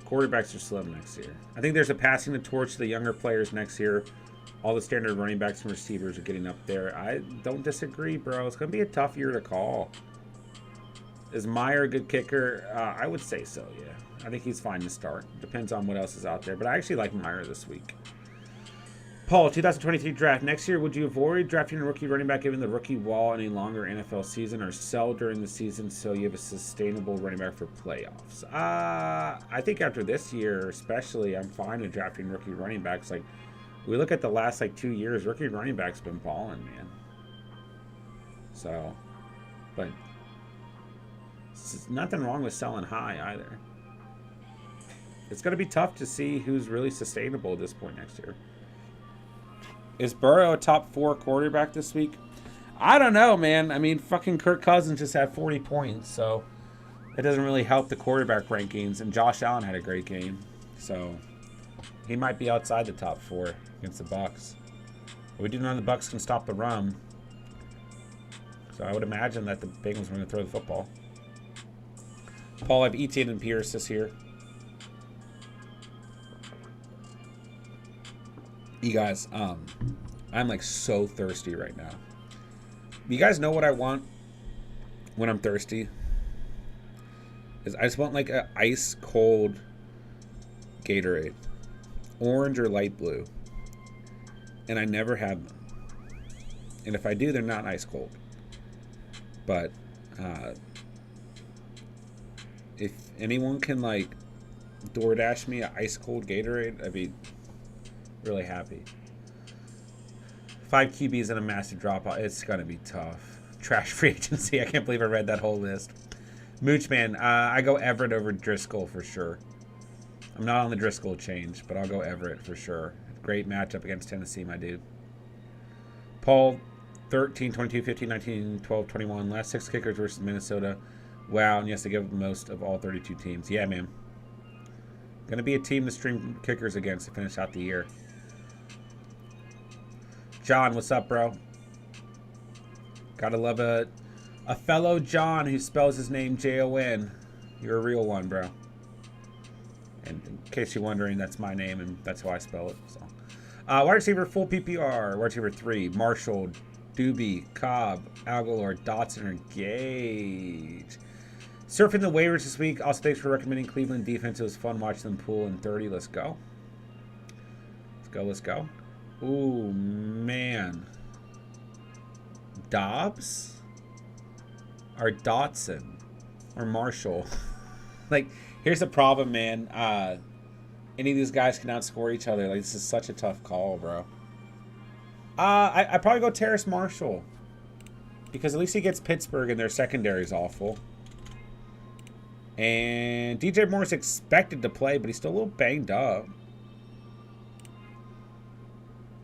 Quarterbacks are slim next year. I think there's a passing the torch to the younger players next year. All the standard running backs and receivers are getting up there. I don't disagree, bro. It's going to be a tough year to call. Is Meyer a good kicker? I would say so, yeah. I think he's fine to start. Depends on what else is out there. But I actually like Meyer this week. Paul, 2023 draft. Next year, would you avoid drafting a rookie running back given the rookie wall any longer NFL season, or sell during the season so you have a sustainable running back for playoffs? I think after this year, especially, I'm fine with drafting rookie running backs. Like, we look at the last, 2 years, rookie running backs been balling, man. So, But nothing wrong with selling high either. It's going to be tough to see who's really sustainable at this point next year. Is Burrow a top 4 quarterback this week? I don't know, man. I mean, fucking Kirk Cousins just had 40 points, so it doesn't really help the quarterback rankings. And Josh Allen had a great game, so he might be outside the top 4 against the Bucs. We do know the Bucs can stop the run, so I would imagine that the Bengals are going to throw the football. Paul, I have Etienne and Pierce this year. You guys, I'm like so thirsty right now. You guys know what I want when I'm thirsty? Is I just want like an ice cold Gatorade, orange or light blue, and I never have them. And if I do, they're not ice cold. But if anyone can like DoorDash me an ice cold Gatorade, I'd be really happy. 5 QBs and a massive drop off. It's gonna be tough. Trash free agency. I can't believe I read that whole list. Moochman, I go Everett over Driscoll for sure. I'm not on the Driscoll change, but I'll go Everett for sure. Great matchup against Tennessee, my dude. Paul, 13, 22, 15, 19, 12, 21. Last 6 kickers versus Minnesota. Wow, and yes, they give the most of all 32 teams. Yeah, man. Gonna be a team to stream kickers against to finish out the year. John, what's up, bro? Gotta love a fellow John who spells his name Jon. You're a real one, bro. And in case you're wondering, that's my name, and that's how I spell it. So, wide receiver, full PPR. Wide receiver 3, Marshall, Doobie, Cobb, Aguilar, Dotson, or Gage. Surfing the waivers this week. Also, thanks for recommending Cleveland defense. It was fun watching them pull in 30. Let's go. Let's go. Ooh, man. Dobbs? Or Dotson? Or Marshall? Like, here's the problem, man. Any of these guys can outscore each other. Like, this is such a tough call, bro. I'd probably go Terrace Marshall. Because at least he gets Pittsburgh and their secondary is awful. And DJ Moore's expected to play, but he's still a little banged up.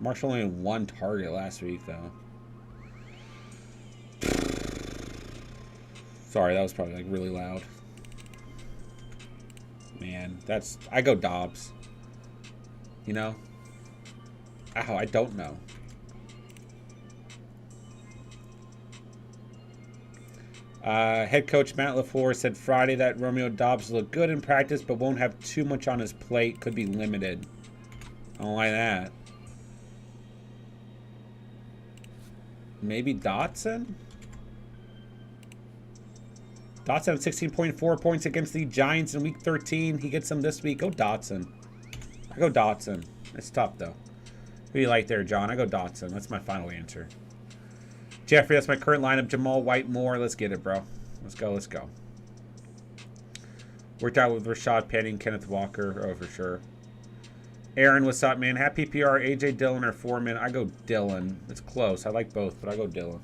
Marshall only had 1 target last week, though. Sorry, that was probably like really loud. Man, I go Dobbs. You know? Ow, I don't know. Head coach Matt LaFleur said Friday that Romeo Dobbs looked good in practice, but won't have too much on his plate. Could be limited. I don't like that. Maybe Dotson? Dotson had 16.4 points against the Giants in Week 13. He gets them this week. Go Dotson. I go Dotson. It's tough, though. Who do you like there, John? I go Dotson. That's my final answer. Jeffrey, that's my current lineup. Jamal White, Moore. Let's get it, bro. Let's go. Let's go. Worked out with Rashad Penny, Kenneth Walker. Oh, for sure. Aaron, what's up, man? Happy PR, AJ Dillon or Foreman. I go Dillon. It's close. I like both, but I go Dillon.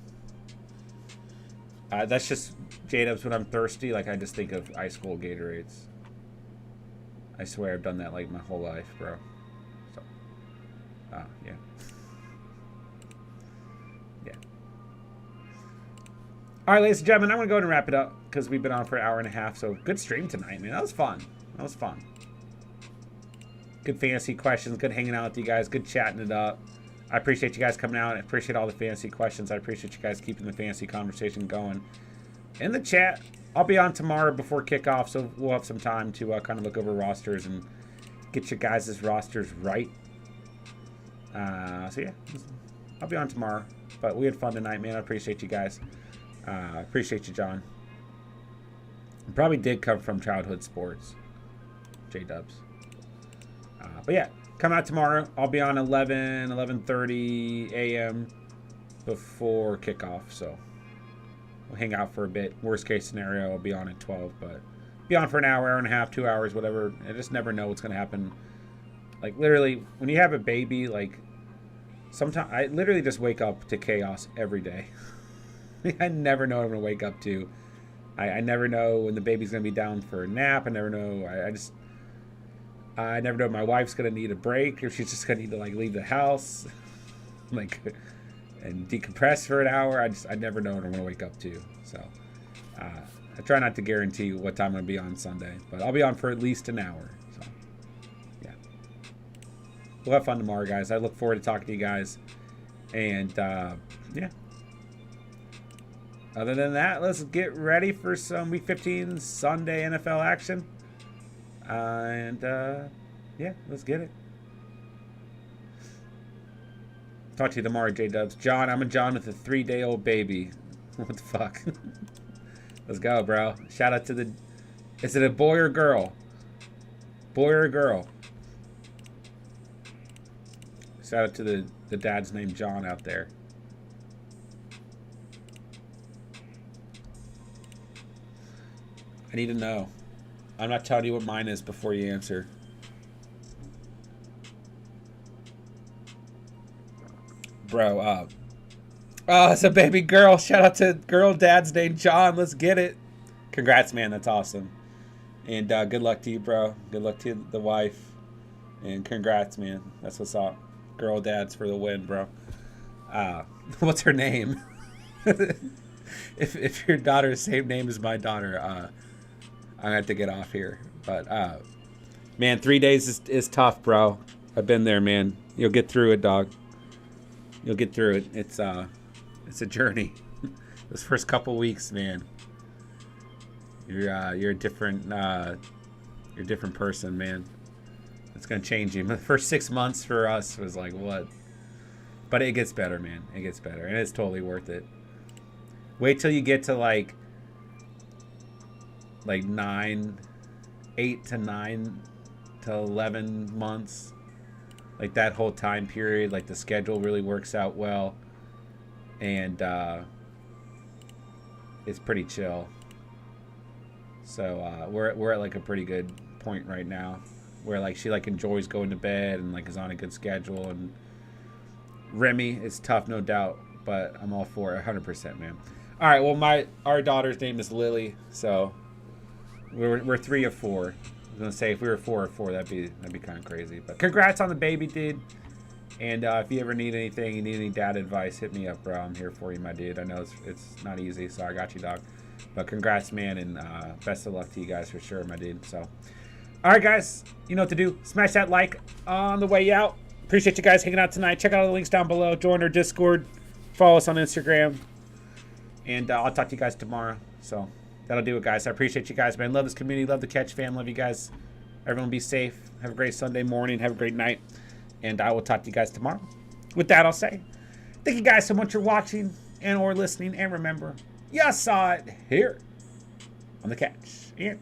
That's just J-Dubs when I'm thirsty. Like, I just think of ice cold Gatorades. I swear I've done that, like, my whole life, bro. So, yeah. Yeah. All right, ladies and gentlemen, I'm going to go ahead and wrap it up because we've been on for an hour and a half. So, good stream tonight, man. That was fun. That was fun. Good fantasy questions. Good hanging out with you guys. Good chatting it up. I appreciate you guys coming out. I appreciate all the fantasy questions. I appreciate you guys keeping the fantasy conversation going. In the chat, I'll be on tomorrow before kickoff, so we'll have some time to kind of look over rosters and get your guys' rosters right. So, yeah, I'll be on tomorrow. But we had fun tonight, man. I appreciate you guys. Appreciate you, John. Probably did come from childhood sports. J-Dubs. But yeah, come out tomorrow. I'll be on 11:30 a.m. before kickoff. So we'll hang out for a bit. Worst case scenario, I'll be on at 12. But be on for an hour, hour and a half, 2 hours, whatever. I just never know what's going to happen. Like, literally, when you have a baby, like, sometimes I literally just wake up to chaos every day. I never know what I'm going to wake up to. I never know when the baby's going to be down for a nap. I never know. I never know if my wife's going to need a break or if she's just going to need to like leave the house like and decompress for an hour. I never know what I'm going to wake up to. So I try not to guarantee what time I'm going to be on Sunday, but I'll be on for at least an hour. So yeah. We'll have fun tomorrow, guys. I look forward to talking to you guys. And yeah. Other than that, let's get ready for some Week 15 Sunday NFL action. Yeah, let's get it. Talk to you tomorrow, J-Dubs. John, I'm a John with a 3-day-old baby. What the fuck? Let's go, bro. Shout out to the... Is it a boy or girl? Boy or girl? Shout out to the dads named John out there. I need to know. I'm not telling you what mine is before you answer. Bro, oh, it's a baby girl. Shout out to girl dad's named John. Let's get it. Congrats, man. That's awesome. And good luck to you, bro. Good luck to the wife. And congrats, man. That's what's up. Girl dads for the win, bro. What's her name? if your daughter's same name as my daughter, I'm gonna have to get off here. But man, 3 days is tough, bro. I've been there, man. You'll get through it, dog. You'll get through it. It's a journey. Those first couple weeks, man. You're a different person, man. It's gonna change you. The first 6 months for us was like what? But it gets better, man. It gets better, and it's totally worth it. Wait till you get to like 8 to 9 to 11 months. Like that whole time period, like the schedule really works out well, and it's pretty chill. So we're at like a pretty good point right now, where like she like enjoys going to bed and like is on a good schedule. And Remy is tough, no doubt, but I'm all for it 100%, man. All right, well our daughter's name is Lily, so we're 3 of 4. I was gonna say if we were 4 or 4, that'd be kind of crazy. But congrats on the baby, dude. And if you ever need anything, you need any dad advice, hit me up, bro. I'm here for you, my dude. I know it's not easy, so I got you, dog. But congrats, man, and best of luck to you guys for sure, my dude. So, all right, guys, you know what to do. Smash that like on the way out. Appreciate you guys hanging out tonight. Check out all the links down below. Join our Discord. Follow us on Instagram. And I'll talk to you guys tomorrow. So that'll do it, guys. I appreciate you guys, man. Love this community. Love the Catch fam. Love you guys. Everyone be safe. Have a great Sunday morning. Have a great night. And I will talk to you guys tomorrow. With that, I'll say thank you guys so much for watching and or listening. And remember, you saw it here on the Catch. And